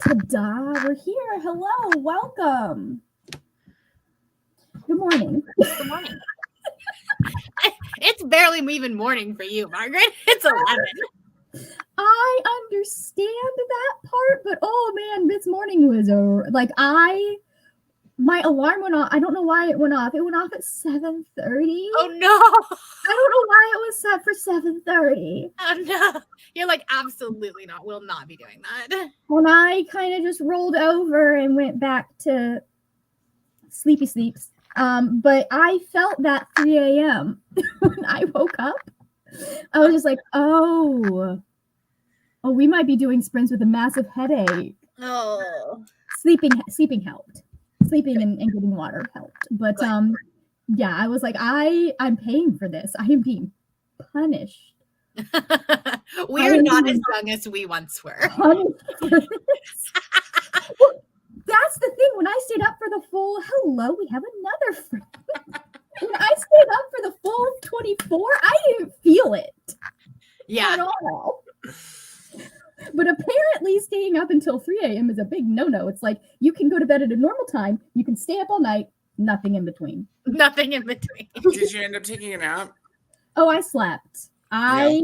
Ta-da, we're here. Hello, welcome. Good morning. Good morning. It's barely even morning for you, Margaret. It's 11. I understand that part, but oh man, this morning was my alarm went off. I don't know why it went off. It went off at 7:30. Oh no. I don't know why it was set for 7:30. Oh no. You're like, absolutely not. We'll not be doing that. When I kind of just rolled over and went back to sleepy sleeps. But I felt that 3 a.m. when I woke up. I was just like, oh, we might be doing sprints with a massive headache. Oh. Sleeping helped. Sleeping and getting water helped. But yeah, I was like, I'm paying for this. I am being punished. We are not as young as we once were. Well, that's the thing. When I stayed up for the full, hello, we have another friend. When I stayed up for the full 24, I didn't feel it. Yeah. At all. But apparently staying up until 3 a.m. is a big no-no. It's like you can go to bed at a normal time, you can stay up all night, nothing in between. Nothing in between. Did you end up taking a nap? Oh, I slept. I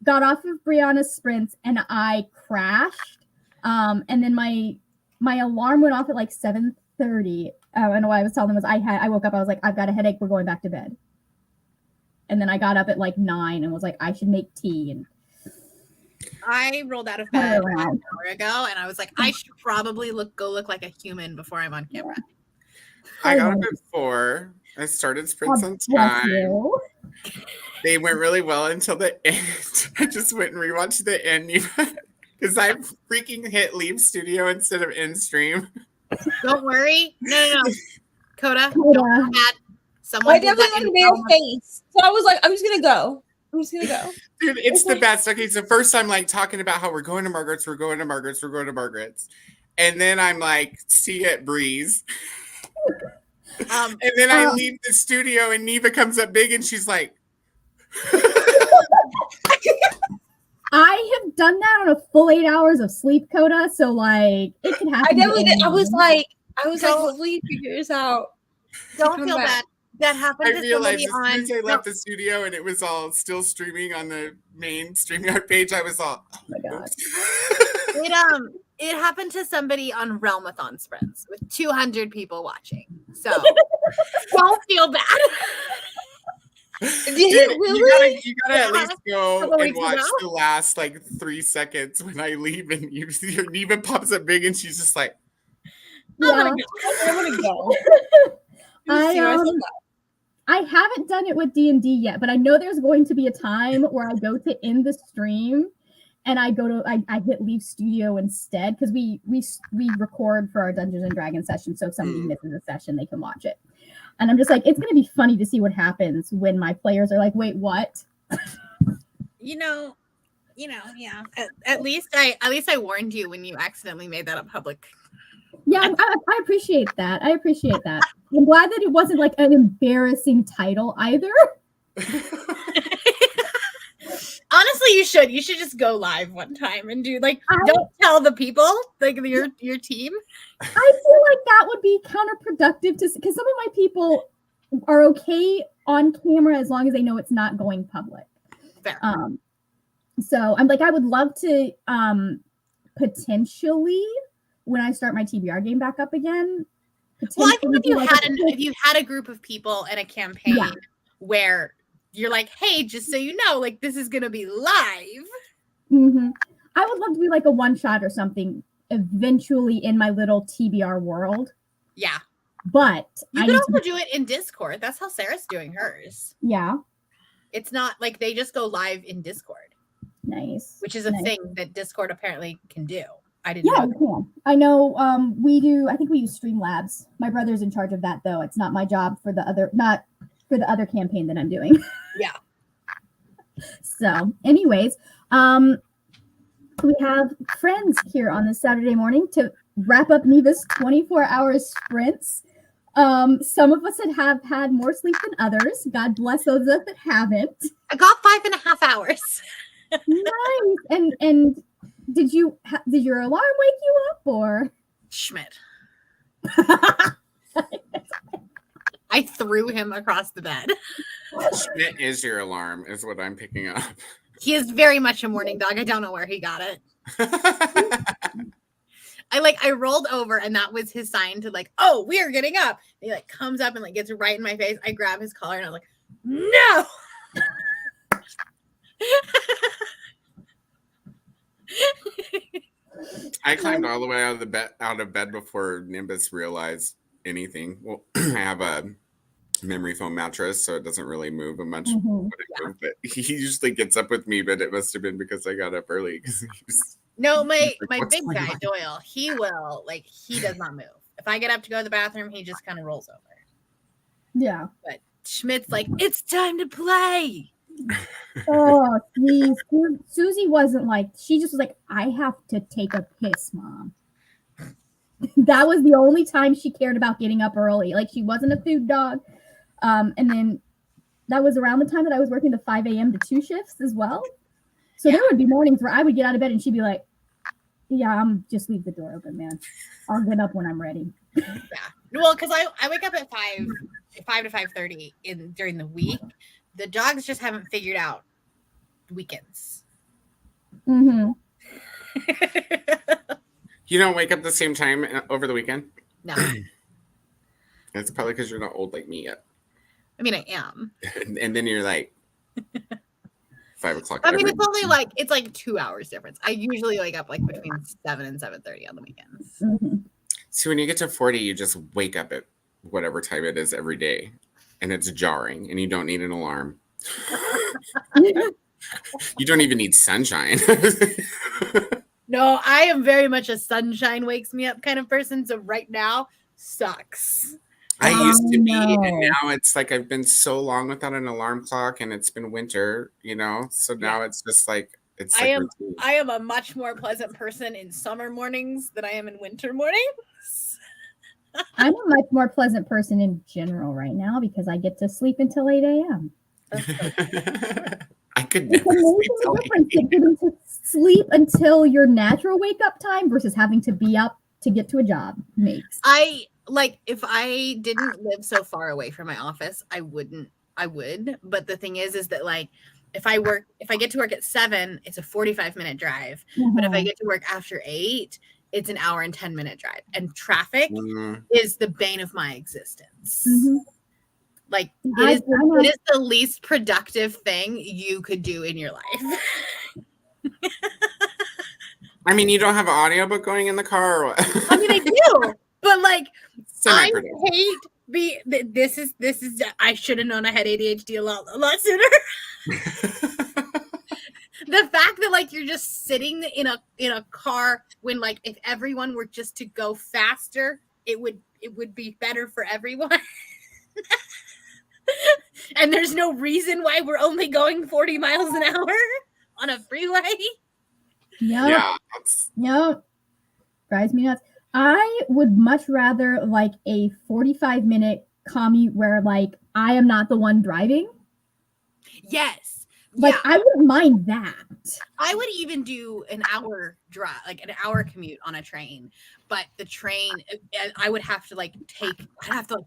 got off of Brianna's sprints and I crashed. And then my alarm went off at like 7:30. And what I was telling them was I woke up, I was like, I've got a headache, we're going back to bed. And then I got up at like 9 and was like, I should make tea. And I rolled out of bed an hour ago and I was like, I should probably go look like a human before I'm on camera. I got up at 4. I started sprints on time. They went really well until the end. I just went and rewatched the end because I freaking hit leave studio instead of end stream. Don't worry. No. Coda. Don't feel bad. Someone I definitely made a face. So I was like, I'm just going to go. Dude, it's the best. Okay, so first I'm like talking about how we're going to Margaret's. And then I'm like, see you at Breeze. And then I leave the studio and Neva comes up big and she's like, I have done that on a full 8 hours of sleep, Coda. So like it can happen. I definitely did. I was like, hopefully you figure this out. Don't feel bad. That happened to somebody as soon as I left the studio and it was all still streaming on the main StreamYard page, I was all, oh my God. It happened to somebody on Realmathon sprints with 200 people watching. So don't feel bad. Did it really? You gotta at least go and watch the last like 3 seconds when I leave and your Neva pops up big and she's just like, I'm gonna go. I haven't done it with D&D yet, but I know there's going to be a time where I go to end the stream and I hit leave studio instead because we record for our Dungeons and Dragons session. So if somebody misses a session, they can watch it. And I'm just like, it's going to be funny to see what happens when my players are like, wait, what? Yeah. At least I warned you when you accidentally made that a public. Yeah, I appreciate that. I'm glad that it wasn't like an embarrassing title either. Honestly, you should just go live one time and do don't tell the people, like your team. I feel like that would be counterproductive because some of my people are okay on camera as long as they know it's not going public. Fair. So I'm like, I would love to potentially when I start my TBR game back up again. Well, I think if you had a group of people and a campaign where you're like, hey, just so you know, like this is gonna be live. Mm-hmm. I would love to be like a one shot or something eventually in my little TBR world. Yeah. But you can also do it in Discord. That's how Sarah's doing hers. Yeah. It's not like they just go live in Discord. Nice. Which is a thing that Discord apparently can do. I didn't know. Yeah, we can. I know we do. I think we use Streamlabs. My brother's in charge of that though. It's not my job for the other campaign that I'm doing. Yeah. So anyways, we have friends here on this Saturday morning to wrap up Neva's 24-hour sprints. Some of us have had more sleep than others. God bless those that haven't. I got 5.5 hours. Nice. And did your alarm wake you up? for? Schmidt. I threw him across the bed. Schmidt is your alarm, is what I'm picking up. He is very much a morning dog. I don't know where he got it. I rolled over and that was his sign to like, oh, we are getting up. And he like comes up and like gets right in my face. I grab his collar and I'm like, no. I climbed all the way out of bed before Nimbus realized anything. Well, I have a memory foam mattress, so it doesn't really move much. But he usually gets up with me, but it must have been because I got up early. No, my big guy Doyle, he does not move. If I get up to go to the bathroom, he just kind of rolls over. Yeah. But Schmidt's like, it's time to play. Oh, geez. Susie wasn't like, she just was like, I have to take a piss, Mom. That was the only time she cared about getting up early. Like, she wasn't a food dog. And then that was around the time that I was working the 5 a.m. to 2 shifts as well. So there would be mornings where I would get out of bed and she'd be like, yeah, I'm just leave the door open, man. I'll get up when I'm ready. Yeah. Well, because I wake up at 5 to 5:30 during the week. The dogs just haven't figured out weekends. Mm-hmm. You don't wake up the same time over the weekend? No. It's probably because you're not old like me yet. I mean, I am. And then you're like 5 o'clock. I mean, it's like 2 hours difference. I usually wake up like between 7 and 7:30 on the weekends. Mm-hmm. So when you get to 40, you just wake up at whatever time it is every day. And it's jarring, and you don't need an alarm. You don't even need sunshine. No, I am very much a sunshine wakes me up kind of person. So right now sucks. I used to be, and now it's like I've been so long without an alarm clock, and it's been winter, So now it's just like it's. I am a much more pleasant person in summer mornings than I am in winter mornings. I'm a much more pleasant person in general right now because I get to sleep until 8 a.m. I could never sleep till 8 a.m. Getting to sleep until your natural wake up time versus having to be up to get to a job makes. If I didn't live so far away from my office, I would. But the thing is that like if I get to work at 7, it's a 45-minute drive. Mm-hmm. But if I get to work after 8, it's an hour and 10-minute drive. And traffic is the bane of my existence. Mm-hmm. Like it is the least productive thing you could do in your life. I mean, you don't have an audiobook going in the car or what? I mean, I do. But like I hate this is I should have known I had ADHD a lot sooner. The fact that like you're just sitting in a car when like if everyone were just to go faster, it would be better for everyone. And there's no reason why we're only going 40 miles an hour on a freeway. Yep. Drives me nuts. I would much rather like a 45-minute commute where like I am not the one driving. Yes. Like I wouldn't mind that. I would even do an hour drive, like an hour commute on a train. But the train, I would have to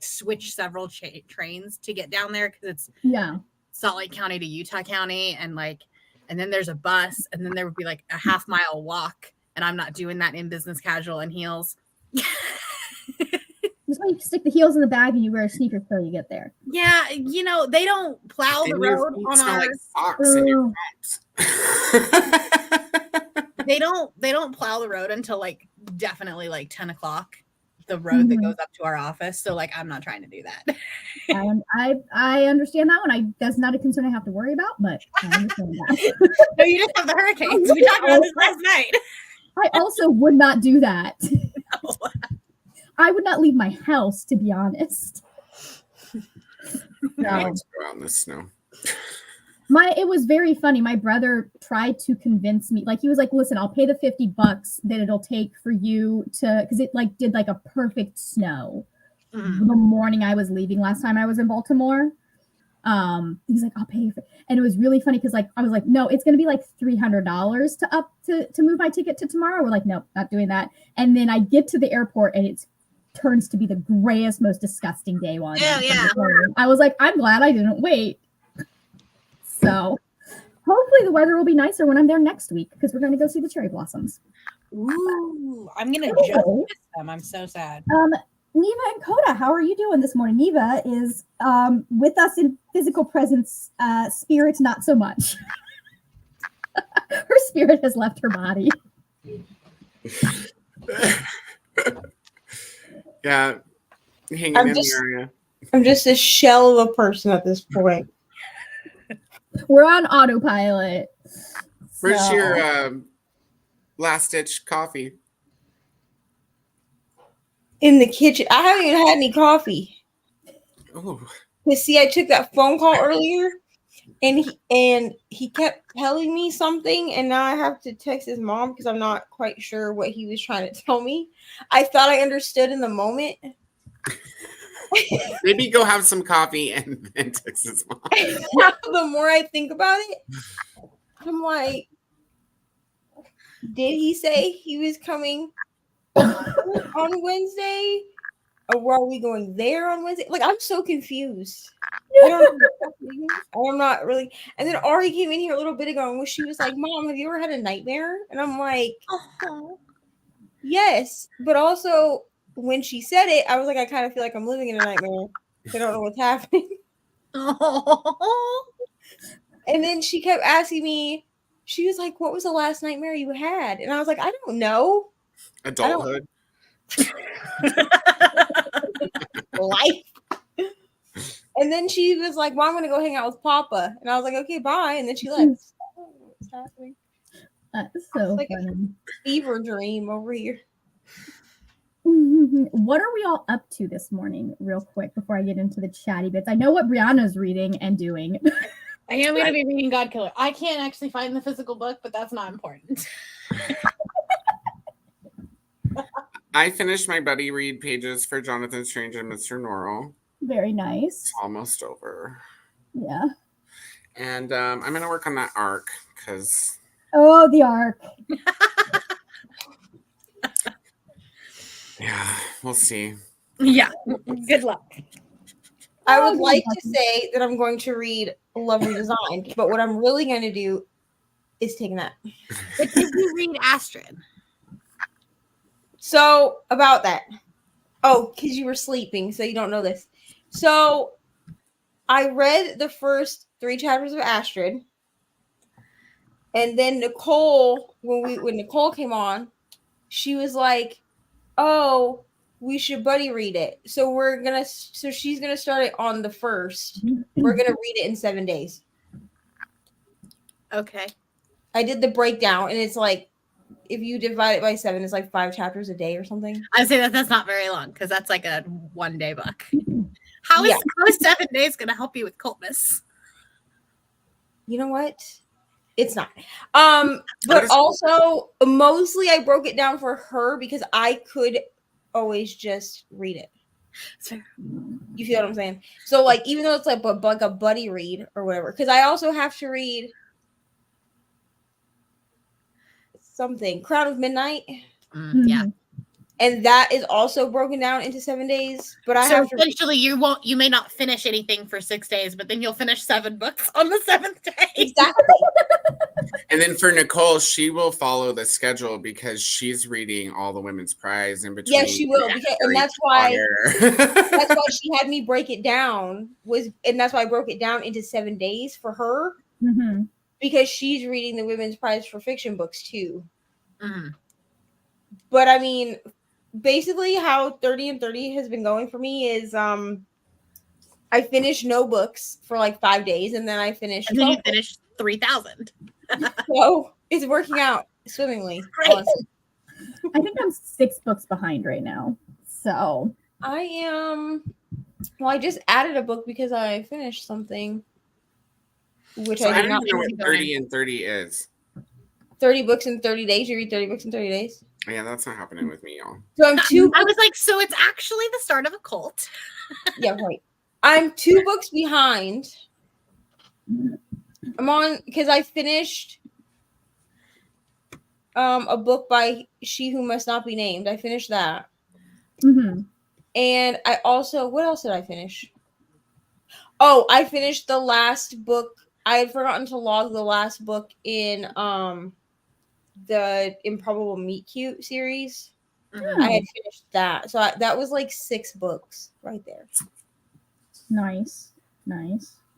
switch several trains to get down there because it's Salt Lake County to Utah County, and then there's a bus, and then there would be like a half-mile walk, and I'm not doing that in business casual and heels. Just like stick the heels in the bag and you wear sneakers till you get there. Yeah, they don't plow the road on our like socks in your They don't plow the road until like definitely like 10 o'clock. The road that goes up to our office. So like I'm not trying to do that. I understand that one. That's not a concern I have to worry about, but I understand that. No, you just have the hurricanes. We talked about this last night. I also would not do that. No. I would not leave my house, to be honest. I like to go out in the snow. It was very funny. My brother tried to convince me, like he was like, listen, I'll pay the $50 that it'll take for you to, because it like did like a perfect snow the morning I was leaving last time I was in Baltimore. He's like, I'll pay you for, and it was really funny because like I was like, no, it's gonna be like $300 to move my ticket to tomorrow. We're like, nope, not doing that. And then I get to the airport and it turns to be the grayest, most disgusting day one. Yeah. I was like, I'm glad I didn't wait. So hopefully the weather will be nicer when I'm there next week because we're going to go see the cherry blossoms. Ooh, I'm gonna just miss them. I'm so sad. Neva and Coda, how are you doing this morning? Neva is with us in physical presence, spirit not so much. Her spirit has left her body. Yeah, hanging in the area. I'm just a shell of a person at this point. We're on autopilot. Where's your last ditch coffee? In the kitchen. I haven't even had any coffee. Oh, You see, I took that phone call earlier, and he kept telling me something, and now I have to text his mom because I'm not quite sure what he was trying to tell me. I thought I understood in the moment. maybe go have some coffee and then text his mom. The more I think about it, I'm like, did he say he was coming on Wednesday? Or were we going there on Wednesday? Like, I'm so confused. I'm not really. And then Ari came in here a little bit ago and she was like, Mom, have you ever had a nightmare? And I'm like, yes. But also, when she said it, I was like, I kind of feel like I'm living in a nightmare. I don't know what's happening. And then she kept asking me, she was like, what was the last nightmare you had? And I was like, I don't know. Adulthood. Life. And then she was like, well, I'm going to go hang out with Papa. And I was like, okay, bye. And then she left. What's happening? That's so like funny. A fever dream over here. What are we all up to this morning, real quick, before I get into the chatty bits? I know what Brianna's reading and doing. I am going to be reading God Killer. I can't actually find the physical book, but that's not important. I finished my buddy read pages for Jonathan Strange and Mr. Norrell. Very nice. It's almost over. Yeah. And I'm going to work on that arc because... Oh, the arc. Yeah, we'll see. Yeah. Good luck. I would like to say that I'm going to read Love Redesigned, but what I'm really going to do is take a nap. But did you read Astrid? So, about that. Oh, because you were sleeping, so you don't know this. So, I read the first 3 chapters of Astrid. And then Nicole, when Nicole came on, she was like, oh, we should buddy read it. So she's gonna start it on the 1st. We're gonna read it in 7 days. Okay. I did the breakdown, and it's like, if you divide it by 7, it's like 5 chapters a day or something. I'd say that's not very long because that's like a 1-day book. How is 7 days going to help you with cultness? You know what? It's not. But also, mostly I broke it down for her because I could always just read it. You feel what I'm saying? So, like, even though it's like a buddy read or whatever, because I also have to read something, Crown of Midnight. Yeah. And that is also broken down into 7 days. But I have to essentially you may not finish anything for 6 days, but then you'll finish 7 books on the 7th day. Exactly. And then for Nicole, she will follow the schedule because she's reading all the Women's Prize in between. Yeah, she will. And that's why she had me break it down. And that's why I broke it down into 7 days for her. Mm-hmm. Because she's reading the Women's Prize for fiction books too. Mm-hmm. But I mean, basically how 30 and 30 has been going for me is I finished no books for like 5 days, and then I finished. And then you finished 3,000. So it's working out swimmingly. Great. I think I'm 6 books behind right now. So I am. Well, I just added a book because I finished something, which So I I did don't not. even know what 30 and 30 is. 30 books in 30 days. You read 30 books in 30 days. Yeah, that's not happening with me, y'all. So I'm 2 I was like, so it's actually the start of a cult. Yeah, right. I'm 2 books behind I'm on because I finished a book by She Who Must Not Be Named. I finished that. Mm-hmm. And I also, what else did I finish? Oh, I finished the last book. I had forgotten to log the last book in the Improbable Meet Cute series. Mhm. I had finished that. So that was like 6 books right there. Nice.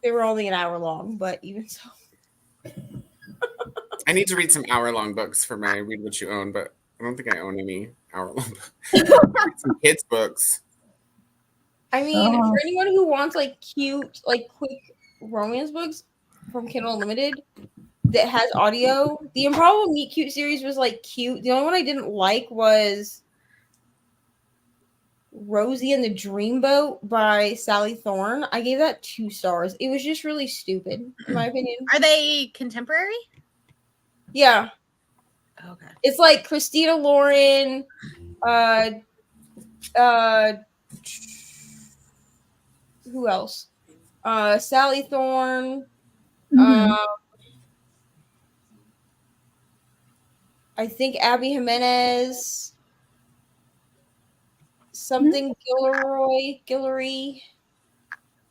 They were only an hour long, but even so. I need to read some hour-long books for my Read What You Own, but I don't think I own any hour-long books. Some kids' books. I mean, Oh. for anyone who wants like cute, like quick romance books from Kindle Unlimited that has audio, the Improbable Meet Cute series was like cute. The only one I didn't like was Rosie and the Dreamboat by Sally Thorne. I gave that 2 stars. It was just really stupid, in my opinion. Are they contemporary? Yeah. Okay. It's like Christina Lauren, who else? Sally Thorne, Mhm. I think Abby Jimenez, something Guillory.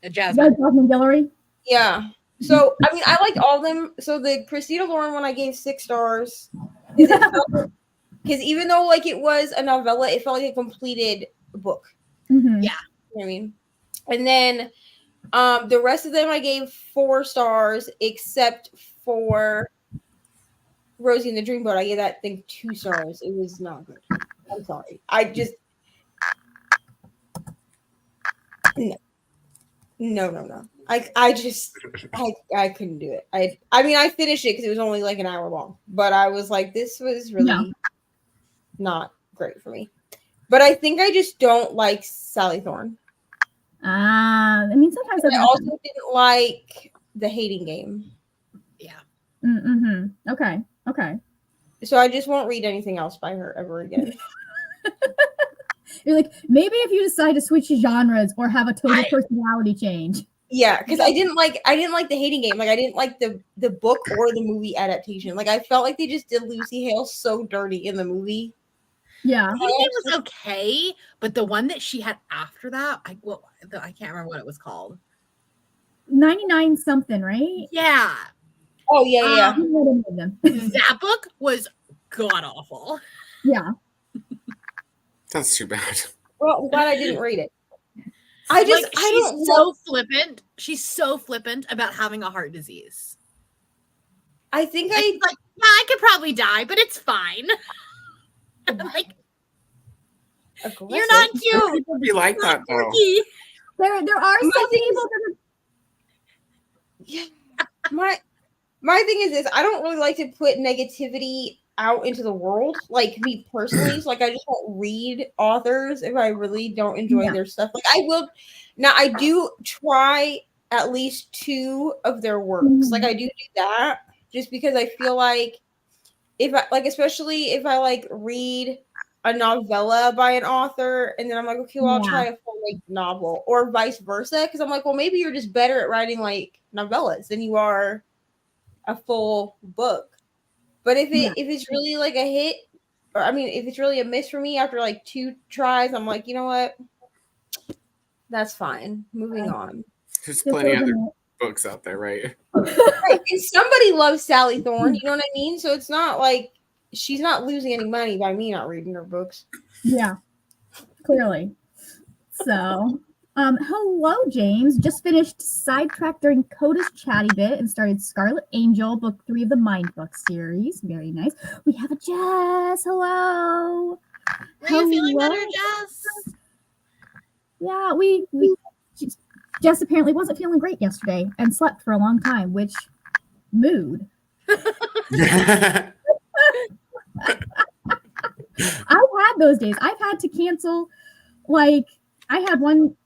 Jasmine. Jasmine Guillory. Yeah. So I mean, I liked all of them. So the Christina Lauren one I gave 6 stars because even though like it was a novella, it felt like a completed book. Mhm. Yeah. You know what I mean? And then the rest of them I gave 4 stars, except for Rosie and the Dreamboat. I gave that thing 2 stars. It was not good. I'm sorry. I just no. I couldn't do it. I mean I finished it because it was only like an hour long, but I was like, this was really not great for me. But I think I just don't like Sally Thorne. I mean, sometimes that I happens. also didn't like The Hating Game. Yeah. Mm-hmm. Okay. So I just won't read anything else by her ever again. You're like, maybe if you decide to switch genres or have a total personality change. Yeah, because I didn't like The Hating Game. Like I didn't like the book or the movie adaptation. Like I felt like they just did Lucy Hale so dirty in the movie. Yeah. I think it was okay, but the one that she had after that, I can't remember what it was called. 99 something, right? Yeah. Oh yeah. That book was god awful. Yeah. That's too bad. Well, I'm glad I didn't read it. She's so flippant about having a heart disease. I think I could probably die, but it's fine. Like, aggressive. You're not cute. People be like that though. There are some people that yeah. My thing is this: I don't really like to put negativity out into the world, like me personally. So, like, I just won't read authors if I really don't enjoy their stuff. Like, I will. Now, I do try at least 2 of their works. Mm-hmm. Like, I do that just because I feel like if I like, especially if I like read a novella by an author, and then I'm like, okay, well, I'll try a full length novel, or vice versa, because I'm like, well, maybe you're just better at writing like novellas than you are a full book. But if it's really like a hit, or I mean, if it's really a miss for me after like 2 tries, I'm like, you know what? That's fine. Moving on. There's plenty of other books out there, right? Right. And somebody loves Sally Thorne, you know what I mean? So it's not like she's not losing any money by me not reading her books. Yeah, clearly. So, hello, James. Just finished Sidetracked during Coda's chatty bit and started Scarlet Angel, book 3 of the Mind Book series. Very nice. We have a Jess. Hello. Are you feeling better, Jess? Yeah, Jess apparently wasn't feeling great yesterday and slept for a long time, which mood. I've had those days. I've had to cancel, like, I had one,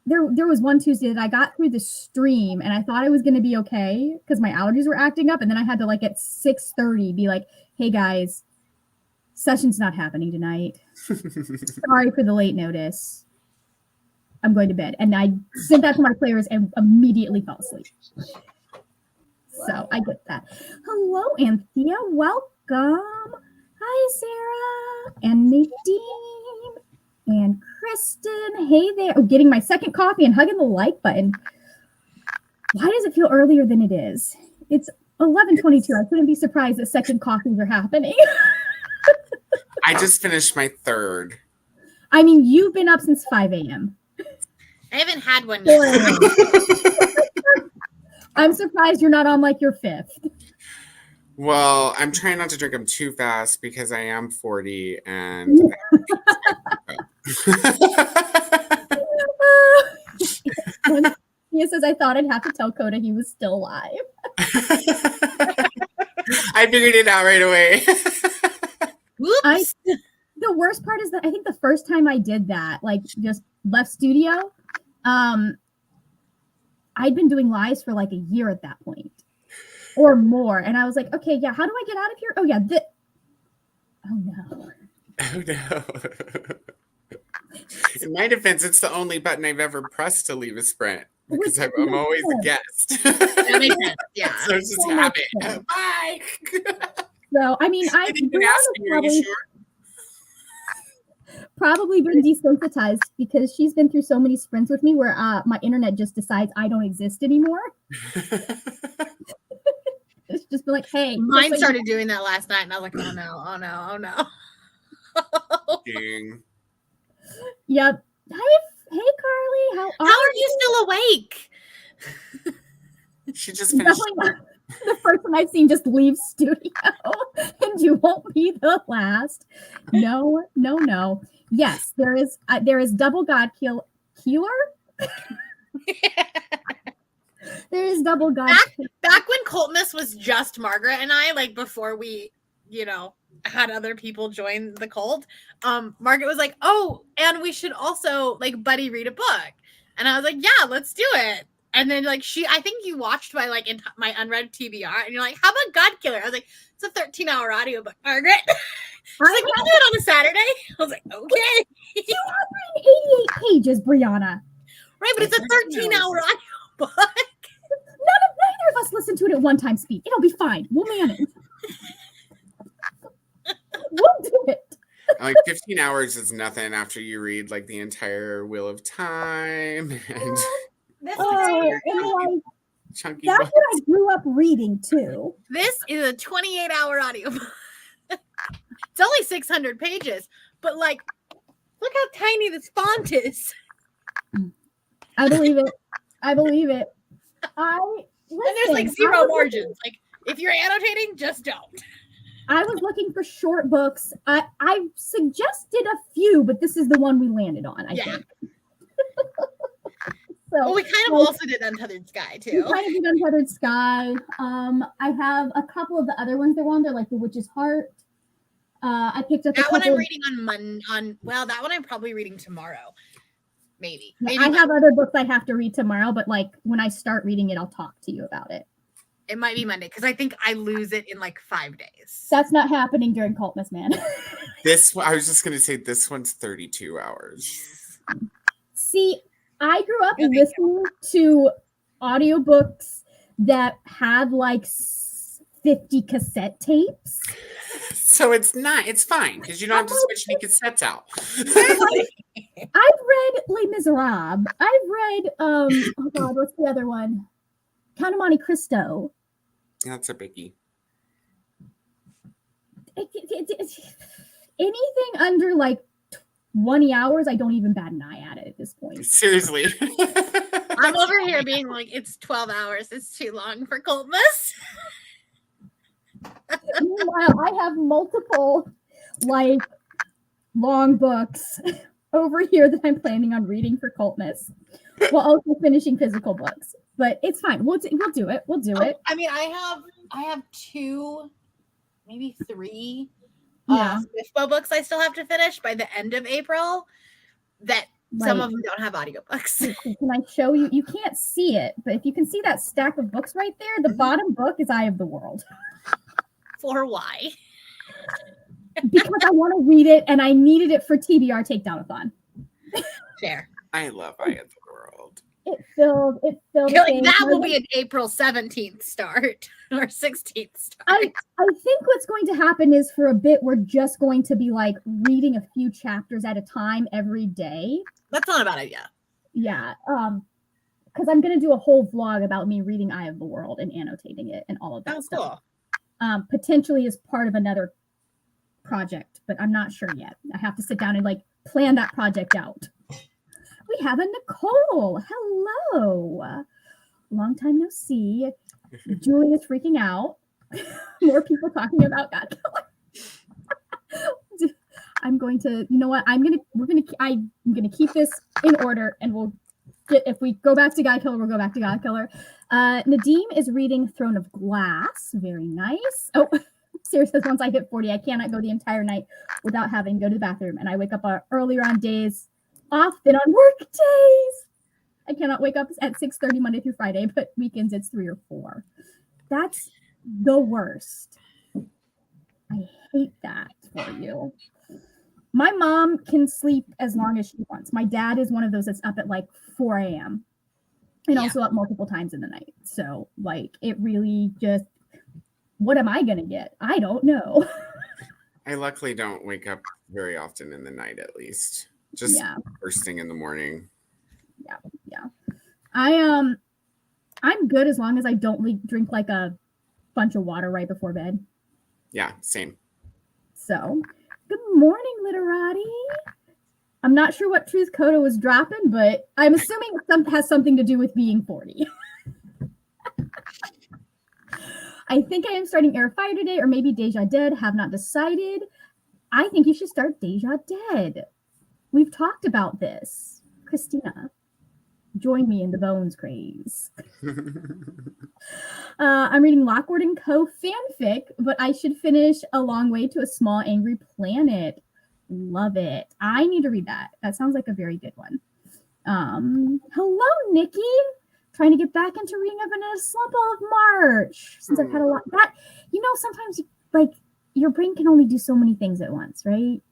there was one Tuesday that I got through the stream and I thought I was going to be okay because my allergies were acting up, and then I had to, like, at 6:30 be like, hey guys, session's not happening tonight. Sorry for the late notice. I'm going to bed. And I sent that to my players and immediately fell asleep. So I get that. Hello, Anthea. Welcome. Hi, Sarah and Nadine and Kristen. Hey there. Oh, getting my second coffee and hugging the like button. Why does it feel earlier than it is? It's 11:22. I couldn't be surprised that second coffees are happening. I just finished my third. I mean, you've been up since 5 a.m. I haven't had one yet. I'm surprised you're not on like your fifth. Well, I'm trying not to drink them too fast because I am 40 and He says, I thought I'd have to tell Coda he was still alive. I figured it out right away. Whoops. The worst part is that I think the first time I did that, like just left studio, I'd been doing lives for like a year at that point or more. And I was like, okay, yeah, how do I get out of here? Oh, yeah. Oh, no. Oh, no. In my defense, it's the only button I've ever pressed to leave a sprint because I'm always a guest. That makes sense. Yeah. So it's just habit. Bye. So, I mean, I didn't even ask you, are you sure? Probably been desensitized because she's been through so many sprints with me where my internet just decides I don't exist anymore. It's just been like, hey. Mine started doing that last night, and I was like, oh no, oh no, oh no. Dang. Yep. Hey, Carly. How are you still awake? She just finished. The person I've seen just leave studio, and you won't be the last. No. Yes, there is double God Keeler. There is double God. Back when Coltmas was just Margaret and I, like before we, had other people join the cult, Margaret was like, oh, and we should also like buddy read a book. And I was like, yeah, let's do it. And then like I think you watched my like my unread TBR and you're like, how about God Killer? I was like, it's a 13-hour audiobook, Margaret. She's like, we can do it on a Saturday. I was like, okay. 288 pages, Brianna. Right, but it's a 13-hour audiobook. Neither of us listen to it at one time speed. It'll be fine. We'll manage. We'll do it. Like 15 hours is nothing after you read like the entire Wheel of Time and chunky that's books. what I grew up reading too. This is a 28-hour audiobook. It's only 600 pages, but like, look how tiny this font is. I believe it. And there's like zero margins. Like, if you're annotating, just don't. I was looking for short books. I suggested a few, but this is the one we landed on, I think. So, we kind of also did Untethered Sky, too. We kind of did Untethered Sky. I have a couple of the other ones that were on there, like The Witch's Heart. I picked up that one I'm reading that one I'm probably reading tomorrow. Maybe I have other books I have to read tomorrow, but like when I start reading it, I'll talk to you about it. It might be Monday because I think I lose it in like 5 days. That's not happening during Cultmas, man. I was just going to say this one's 32 hours. See, I grew up listening to audiobooks that had like 50 cassette tapes. So it's fine because you don't have to switch any cassettes out. I've read Les Miserables. I've read what's the other one? Count of Monte Cristo. That's a biggie. Anything under like 20 hours, I don't even bat an eye at it at this point. Seriously. I'm over here being like, it's 12 hours. It's too long for Coltmas. Meanwhile, I have multiple like long books over here that I'm planning on reading for Coltmas, while also finishing physical books. But it's fine. We'll do it. We'll do it. I mean, I have 2, maybe 3 Swiftbow books I still have to finish by the end of April. That some of them don't have audiobooks. Can I show you? You can't see it, but if you can see that stack of books right there, the bottom book is Eye of the World. For why? Because I want to read it and I needed it for TBR Takedown-a-thon. Fair. I love Eye of the World. It filled. You're like, things. that will be an April 17th start or 16th start. I think what's going to happen is for a bit we're just going to be like reading a few chapters at a time every day. That's not a bad idea. Yeah. Because I'm gonna do a whole vlog about me reading Eye of the World and annotating it and all of that stuff. Cool. Potentially as part of another project, but I'm not sure yet. I have to sit down and like plan that project out. We have a Nicole. Hello. Long time no see. Julie is freaking out. More people talking about God Killer. I'm going to, you know what? I'm gonna keep this in order, and we'll get, if we go back to God Killer, we'll go back to God Killer. Nadim is reading Throne of Glass. Very nice. Oh, Sarah says, once I hit 40, I cannot go the entire night without having to go to the bathroom, and I wake up earlier on days off than on work days. I cannot wake up at 6:30 Monday through Friday, but weekends it's 3 or 4. That's the worst. I hate that for you. My mom can sleep as long as she wants. My dad is one of those that's up at like 4 a.m. and also up multiple times in the night. So like it really just, what am I gonna get? I don't know. I luckily don't wake up very often in the night, at least. Just first thing in the morning. Yeah. I'm good as long as I don't drink like a bunch of water right before bed. Yeah, same. So, good morning, Literati. I'm not sure what Truth Coda was dropping, but I'm assuming it has something to do with being 40. I think I am starting Air Fire today, or maybe Deja Dead. Have not decided. I think you should start Deja Dead. We've talked about this. Christina, join me in the Bones craze. I'm reading Lockwood & Co. fanfic, but I should finish A Long Way to a Small Angry Planet. Love it. I need to read that. That sounds like a very good one. Hello, Nikki. Trying to get back into reading. I've been in a slump all of March since I've had a lot. That, sometimes like your brain can only do so many things at once, right?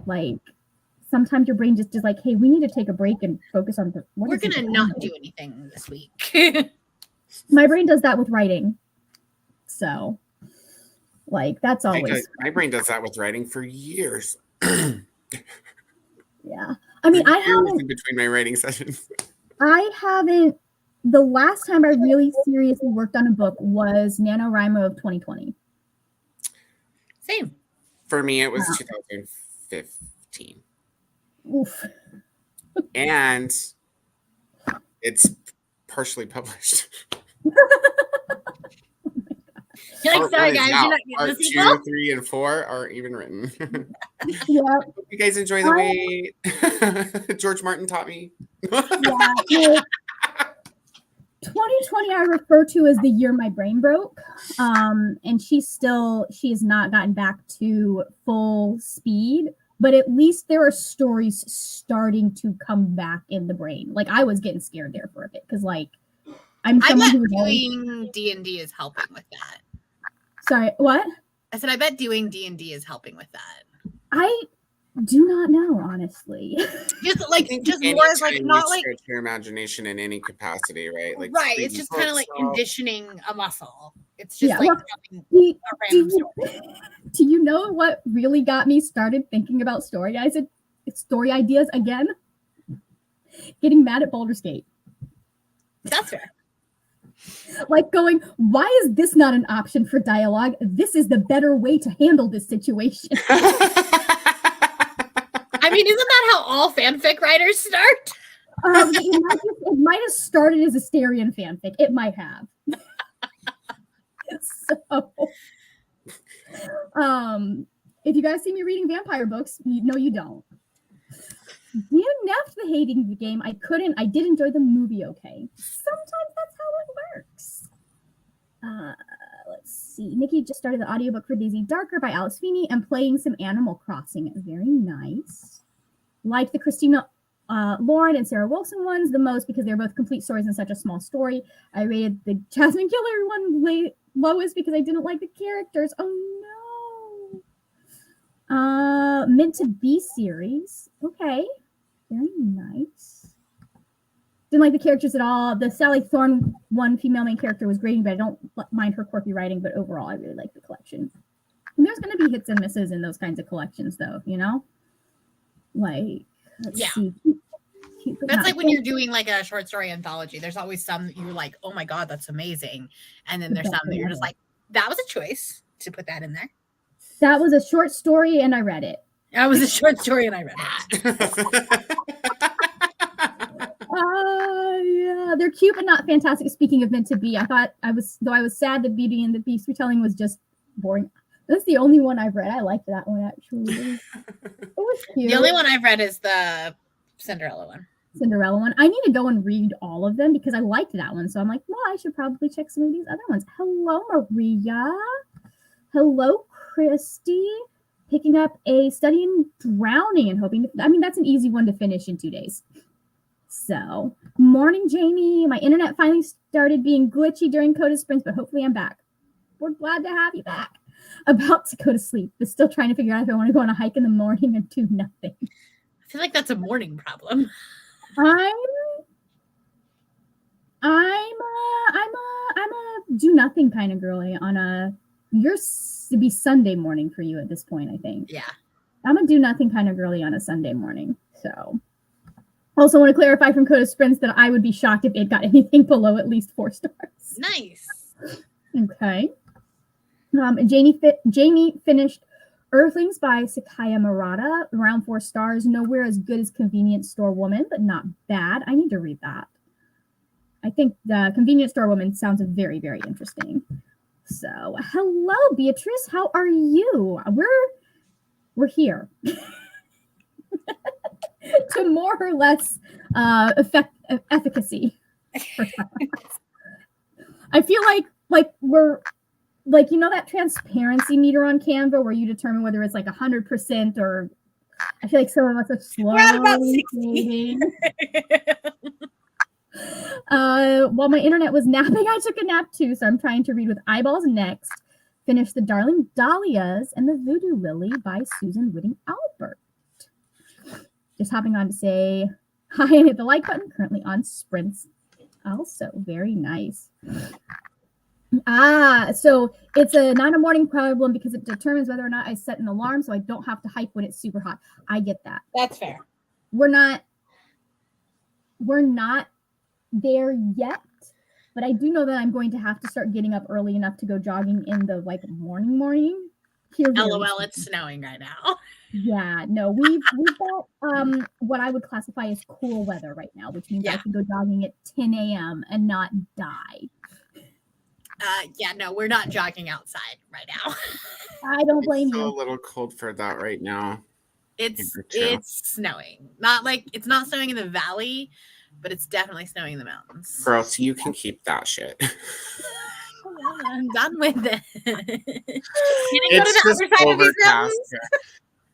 Like sometimes your brain just is like, hey, we need to take a break and focus on we're gonna not do anything this week. My brain does that with writing. So like that's always my brain does that with writing for years. Yeah. I mean, I haven't in between my writing sessions. I haven't. The last time I really seriously worked on a book was NaNoWriMo of 2020. Same. For me, it was 2015. Oof. And it's partially published. You're like, sorry guys, you're not Part 2, 3, and 4 aren't even written. Yeah. Hope you guys enjoy the wait. George Martin taught me. Yeah. 2020 I refer to as the year my brain broke. And she has not gotten back to full speed, but at least there are stories starting to come back in the brain. Like I was getting scared there for a bit because like I bet doing D&D is helping with that. Sorry, what? I said I bet doing D&D is helping with that. I do not know, honestly. Just more as like not like your imagination in any capacity, right? Like right. It's just kind of like conditioning a muscle. It's just do you know what really got me started thinking about story ideas again? Getting mad at Baldur's Gate. That's fair. Like going, why is this not an option for dialogue? This is the better way to handle this situation. I mean, isn't that how all fanfic writers start? It might have started as a Asterion fanfic. It might have. So, if you guys see me reading vampire books, you don't. You left the hating the game. I did enjoy the movie okay. Sometimes that's how it works. Let's see. Nikki just started the audiobook for Daisy Darker by Alex Feeney and playing some Animal Crossing. Very nice. Liked the Christina Lauren and Sarah Wilson ones the most because they're both complete stories in such a small story. I rated the Jasmine Killer one lowest because I didn't like the characters. Oh no. Meant to Be series. Okay. Very nice. Didn't like the characters at all. The Sally Thorne one female main character was great, but I don't mind her quirky writing. But overall, I really like the collection. And there's going to be hits and misses in those kinds of collections, though. You know, like let's see. That's like when you're doing like a short story anthology. There's always some that you're like, oh my god, that's amazing, and then there's some that you're just like, that was a choice to put that in there. That was a short story, and I read it. That was a short story, and I read it. Yeah, they're cute but not fantastic. Speaking of meant to be, I was sad that Beauty and the Beast retelling was just boring. That's the only one I've read. I liked that one actually. It was cute. The only one I've read is the Cinderella one. I need to go and read all of them because I liked that one. So I'm like, well, I should probably check some of these other ones. Hello, Maria. Hello, Christy. Picking up a Study in Drowning and hoping to, I mean, that's an easy one to finish in 2 days. So, morning, Jamie. My internet finally started being glitchy during Coda Sprints, but hopefully I'm back. We're glad to have you back. About to go to sleep, but still trying to figure out if I want to go on a hike in the morning and do nothing. I feel like that's a morning problem. I'm a do nothing kind of girly on a to be Sunday morning for you at this point, I think. Yeah. I'm a do nothing kind of girly on a Sunday morning. So also want to clarify from Coda Sprints that I would be shocked if it got anything below at least 4 stars. Nice. Okay. Jamie finished Earthlings by Sakaya Murata, around 4 stars. Nowhere as good as Convenience Store Woman, but not bad. I need to read that. I think the Convenience Store Woman sounds very, very interesting. So, hello, Beatrice. How are you? We're here to more or less efficacy. I feel like we're like, you know, that transparency meter on Canva where you determine whether it's like 100% or I feel like some of us are slow. We're at about 60. While my internet was napping, I took a nap too, so I'm trying to read with eyeballs next. Finish The Darling Dahlias and The Voodoo Lily by Susan Whitting Albert. Just hopping on to say hi and hit the like button. Currently on sprints. Also, very nice. So it's not a morning problem because it determines whether or not I set an alarm so I don't have to hike when it's super hot. I get that. That's fair. We're not there yet, but I do know that I'm going to have to start getting up early enough to go jogging in the like morning. LOL, it's snowing right now. Yeah, no, we've got what I would classify as cool weather right now, which means I can go jogging at 10 a.m. and not die. Yeah, no, we're not jogging outside right now. I don't blame It's you. a little cold for that right now. It's snowing. It's not snowing in the valley, but it's definitely snowing in the mountains. Girl, so you can keep that shit. I'm done with it. It's just overcast.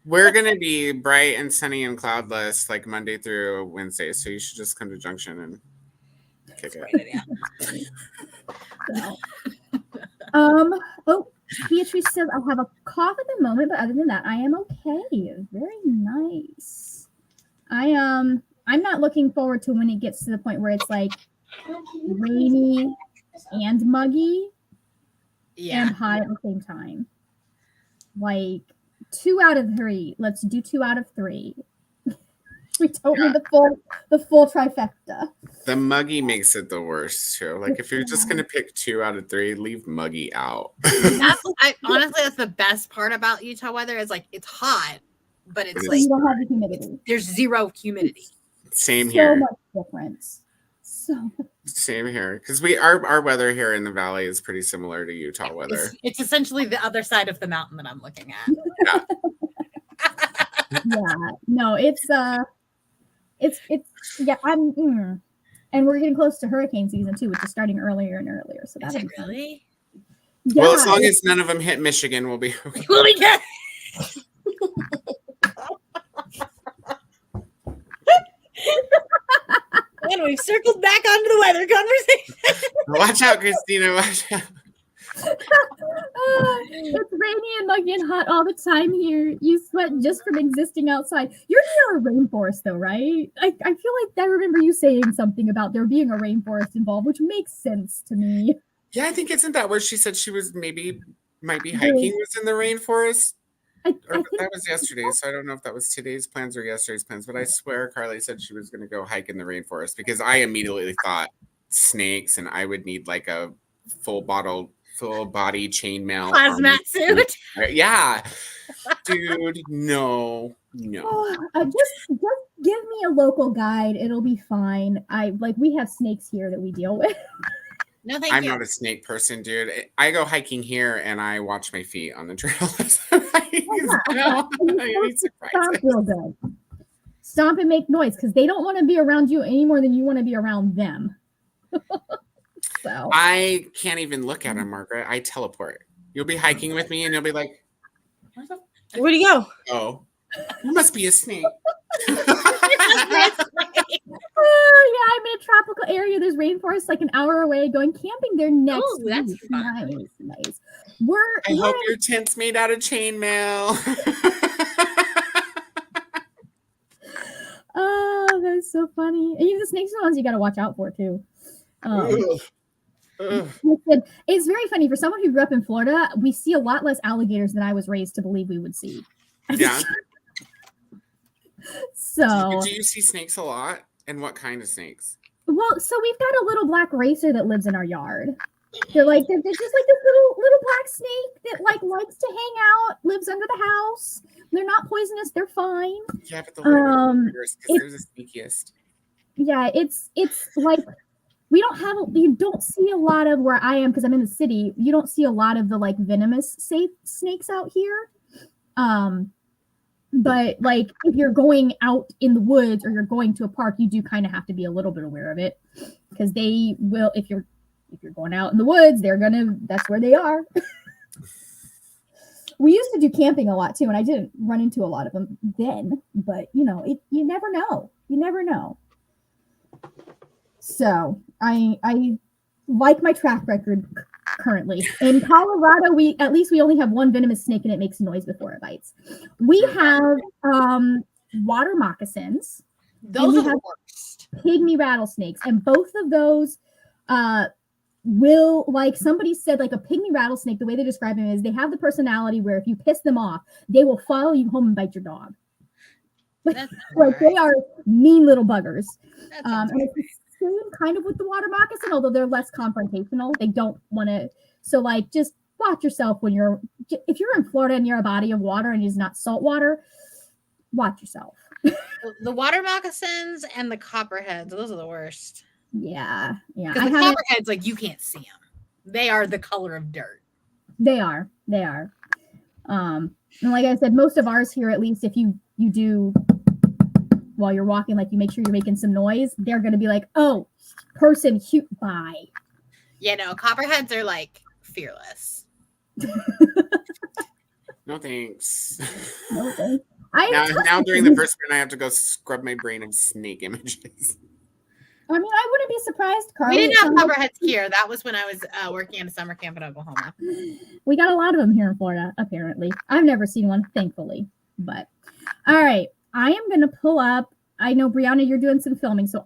We're going to be bright and sunny and cloudless like Monday through Wednesday. So you should just come to Junction and kick it. Beatrice says I have a cough at the moment, but other than that, I am okay. Very nice. I'm not looking forward to when it gets to the point where it's like rainy and muggy and hot at the same time. Like 2 out of 3. Let's do 2 out of 3. We don't need the full trifecta. The muggy makes it the worst too. Like if you're just gonna pick 2 out of 3, leave muggy out. Honestly, that's the best part about Utah weather is like it's hot, but it's like you don't have the humidity. There's zero humidity. Same here. So much difference. Same here, because our weather here in the valley is pretty similar to Utah weather. It's essentially the other side of the mountain that I'm looking at. Yeah, no, it's and we're getting close to hurricane season too, which is starting earlier and earlier. So that's really. Yeah, well, as long as none of them hit Michigan, we'll be okay. We'll be good. And we've circled back onto the weather conversation. Watch out, Christina. Watch out. It's rainy and muggy and hot all the time here. You sweat just from existing outside. You're near a rainforest, though, right? I feel like I remember you saying something about there being a rainforest involved, which makes sense to me. Yeah, I think isn't that where she said she was might be hiking was in the rainforest? I Or think that was yesterday, so I don't know if that was today's plans or yesterday's plans, but I swear Carly said she was going to go hike in the rainforest because I immediately thought snakes and I would need like a full body chainmail Hazmat suit. Yeah, dude, no. just give me a local guide. It'll be fine. We have snakes here that we deal with. No, thank I'm you. not a snake person, dude. I go hiking here and I watch my feet on the trail. Stomp real good. Stomp and make noise because they don't want to be around you any more than you want to be around them. So I can't even look at them, Margaret. I teleport. You'll be hiking with me and you'll be like, Where'd he go? oh, you must be a snake. I'm in a tropical area. There's rainforest like an hour away. Going camping there next Ooh, that's week. fun. Nice. I hope your tent's made out of chainmail. Oh, that's so funny. And even the snakes are the ones you got to watch out for too. It's very funny for someone who grew up in Florida. We see a lot less alligators than I was raised to believe we would see. Yeah. So do you see snakes a lot? And what kind of snakes? Well, so we've got a little black racer that lives in our yard. They're just like this little black snake that likes to hang out, lives under the house. They're not poisonous. They're fine. Yeah, but the little they're the sneakiest. Yeah, it's like you don't see a lot of where I am because I'm in the city. You don't see a lot of the like venomous snakes out here. But like if you're going out in the woods or you're going to a park, you do kind of have to be a little bit aware of it because they will, if you're going out in the woods, that's where they are. We used to do camping a lot too, and I didn't run into a lot of them then, but you never know. You never know. So I like my track record currently. In Colorado, we only have one venomous snake and it makes noise before it bites. We have water moccasins. Those are the worst. Pygmy rattlesnakes, and both of those will, like somebody said, like a pygmy rattlesnake, the way they describe them is they have the personality where if you piss them off, they will follow you home and bite your dog. Like they are mean little buggers. And it's the same kind of with the water moccasin, although they're less confrontational. They don't want to. So like, just watch yourself if you're in Florida and you're a body of water and it's not salt water, watch yourself. The water moccasins and the copperheads, those are the worst. Yeah. Because the copperheads, like you can't see them. They are the color of dirt. They are. And like I said, most of ours here, at least if you do while you're walking, like you make sure you're making some noise, they're going to be like, oh, person, bye. Yeah, no, copperheads are like fearless. No thanks. No thanks. Now during the first sprint, I have to go scrub my brain of snake images. I mean, I wouldn't be surprised, Carly. We didn't have copperheads here. That was when I was working at a summer camp in Oklahoma. We got a lot of them here in Florida, apparently. I've never seen one, thankfully. But all right, I am going to pull up. I know, Brianna, you're doing some filming, so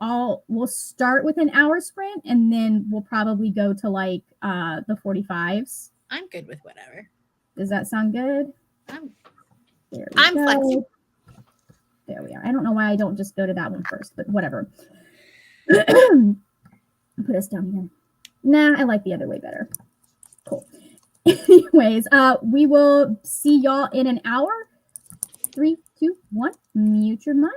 we'll start with an hour sprint, and then we'll probably go to like the 45s. I'm good with whatever. Does that sound good? I'm go. flexible. There we are. I don't know why I don't just go to that one first, but whatever. Put us down here. Nah, I like the other way better. Cool. Anyways, we will see y'all in an hour. 3, 2, 1. Mute your mic.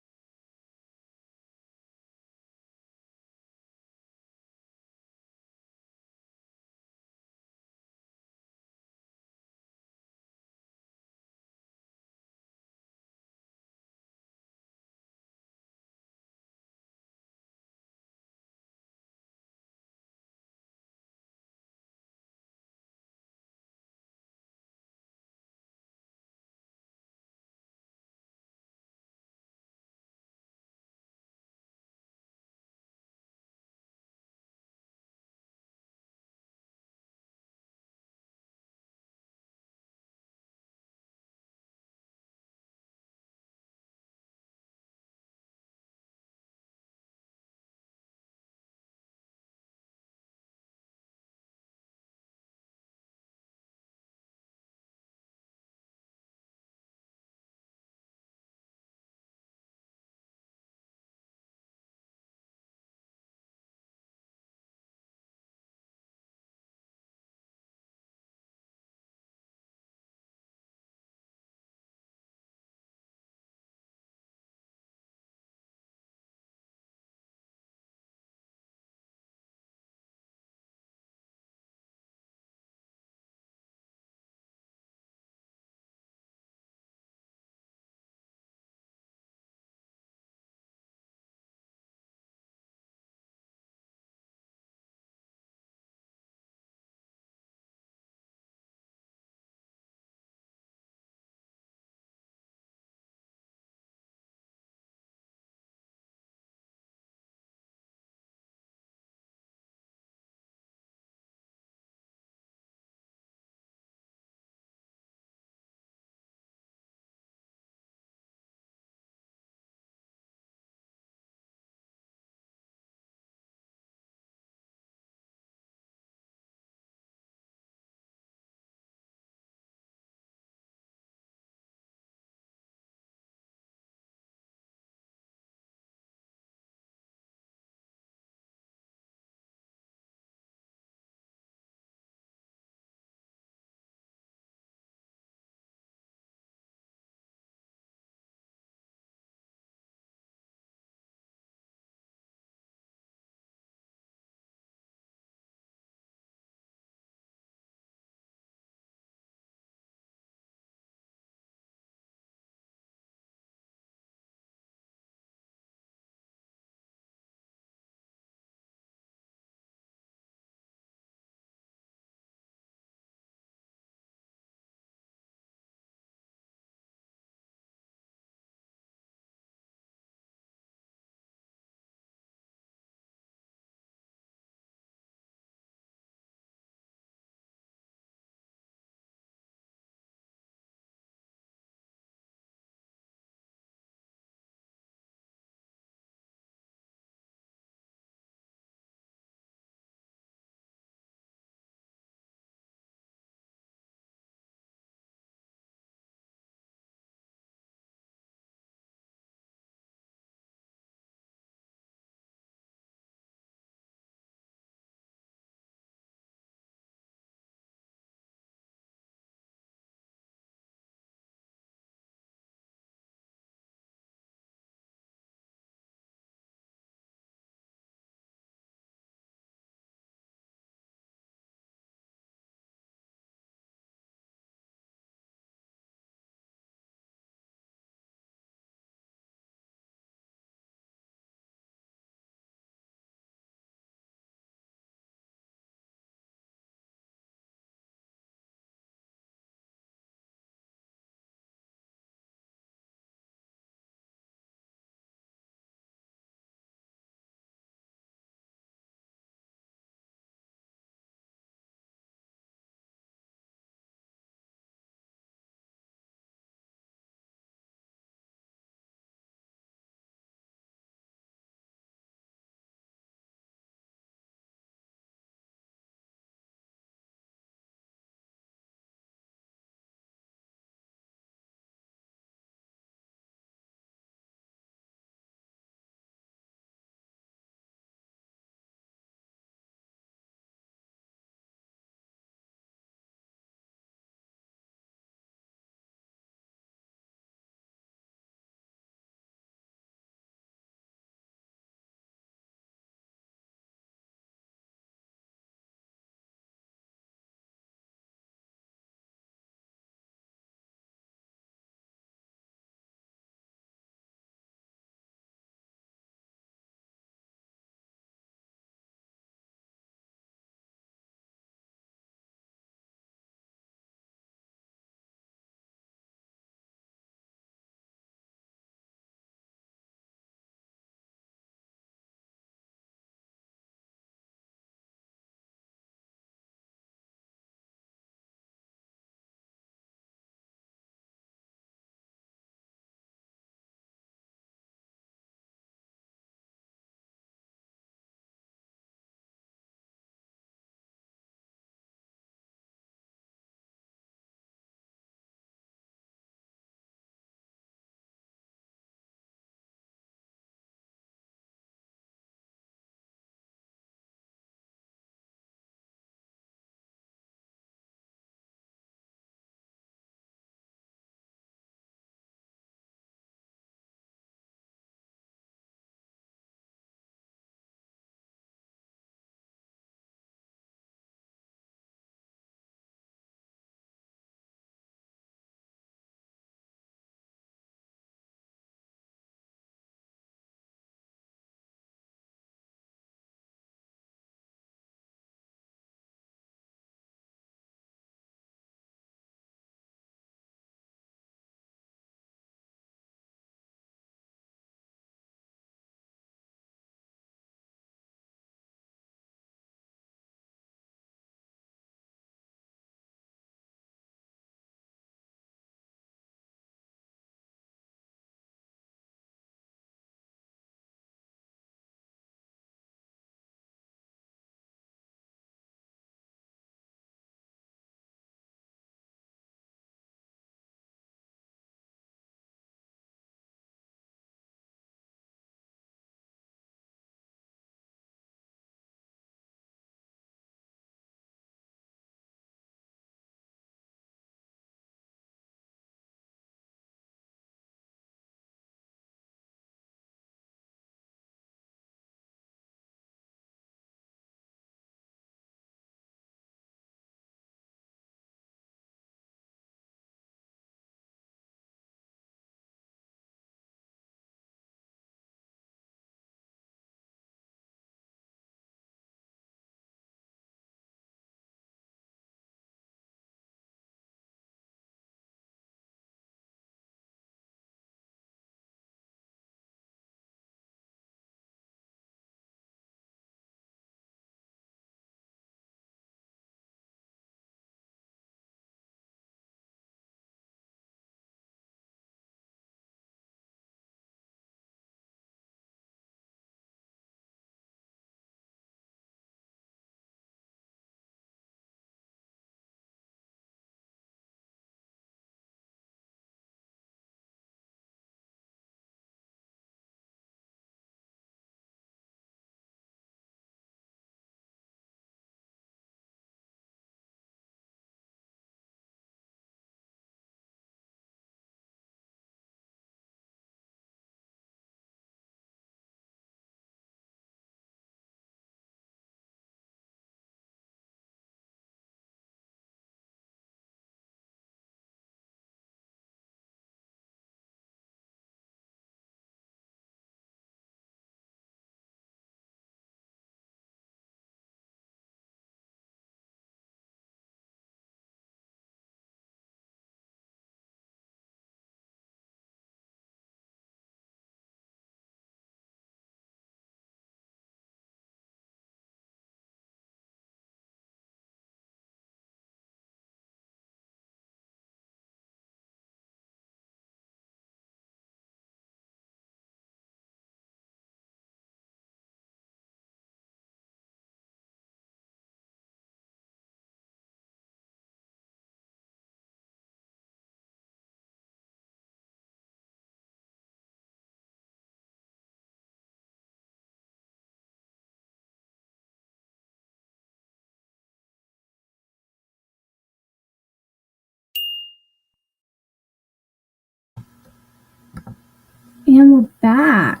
And we're back.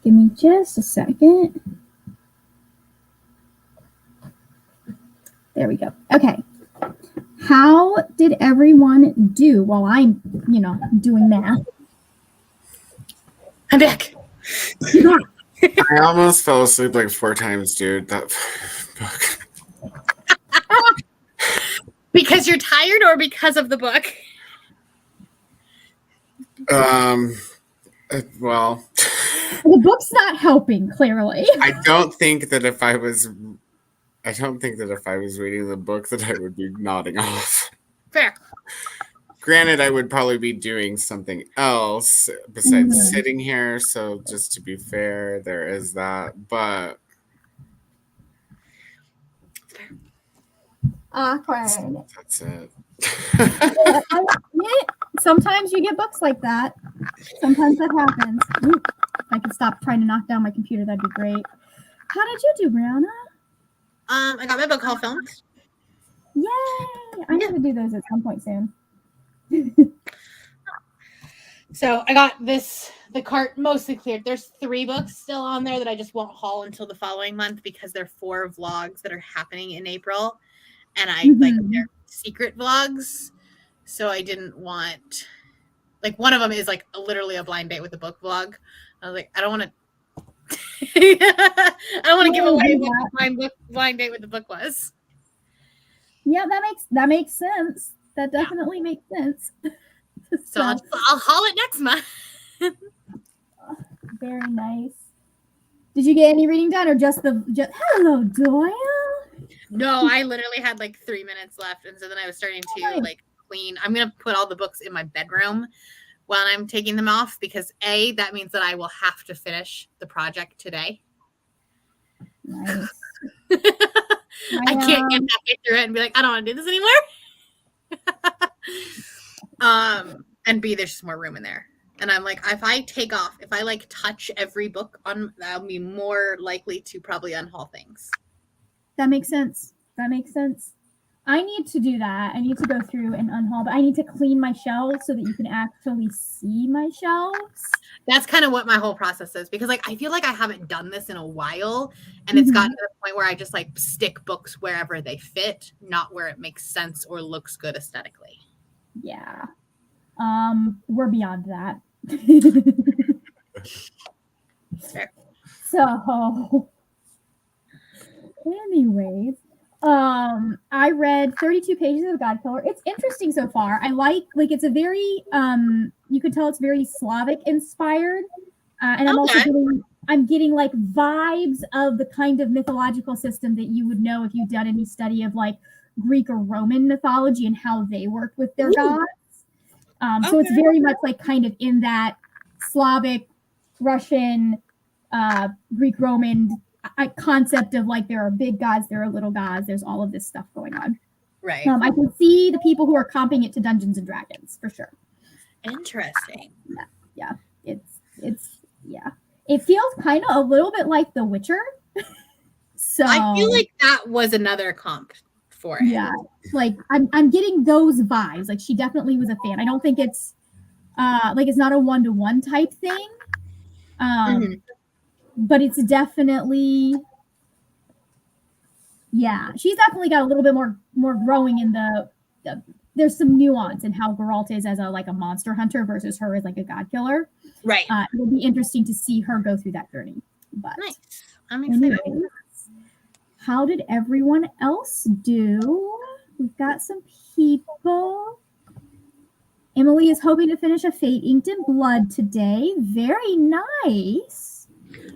Give me just a second. There we go. Okay. How did everyone do while I'm, doing math? I'm back. I almost fell asleep like 4 times, dude. That book. Because you're tired or because of the book? Well, The book's not helping, clearly. I don't think that if I was reading the book that I would be nodding off. Fair. Granted, I would probably be doing something else besides Mhm. sitting here. So just to be fair, there is that. But Awkward. that's it. Sometimes you get books like that. Sometimes that happens. Ooh, if I could stop trying to knock down my computer, that'd be great. How did you do, Brianna? I got my book haul filmed. Yay! I'm going to do those at some point soon. So I got the cart mostly cleared. There's 3 books still on there that I just won't haul until the following month because they're 4 vlogs that are happening in April. And they're secret vlogs. So I didn't want, one of them is literally a blind date with a book vlog. I was like, I don't want to give away what the blind date with the book was. Yeah, that makes sense. That definitely makes sense. So I'll haul it next month. Very nice. Did you get any reading done, or just hello, Doyle? No, I literally had 3 minutes left, and so then I was starting to clean. I'm gonna put all the books in my bedroom while I'm taking them off because that means that I will have to finish the project today. Nice. I can't get halfway through it and be like, I don't want to do this anymore. And B, there's just more room in there. And I'm like, if I touch every book I'll be more likely to probably unhaul things. That makes sense. I need to do that. I need to go through and unhaul, but I need to clean my shelves so that you can actually see my shelves. That's kind of what my whole process is because I feel like I haven't done this in a while and it's gotten to the point where I just stick books wherever they fit, not where it makes sense or looks good aesthetically. Yeah. We're beyond that. Fair. So anyways, I read 32 pages of Godkiller. It's interesting so far. I like it's a very you could tell it's very Slavic inspired, and I'm also getting vibes of the kind of mythological system that you would know if you've done any study of Greek or Roman mythology and how they worked with their gods. So it's very much kind of in that Slavic, Russian, Greek, Roman concept of there are big gods, there are little gods, there's all of this stuff going on. Right. I can see the people who are comping it to Dungeons and Dragons for sure. Interesting. Yeah. It feels kind of a little bit like The Witcher. So I feel like that was another comp for it. Yeah. I'm getting those vibes. She definitely was a fan. I don't think it's it's not a 1-to-1 type thing. But it's definitely, she's definitely got a little bit more growing in the there's some nuance in how Geralt is as a monster hunter versus her as a god killer. Right. It'll be interesting to see her go through that journey. But nice. I'm excited. Anyways, how did everyone else do? We've got some people. Emily is hoping to finish A Fate Inked in Blood today. Very nice.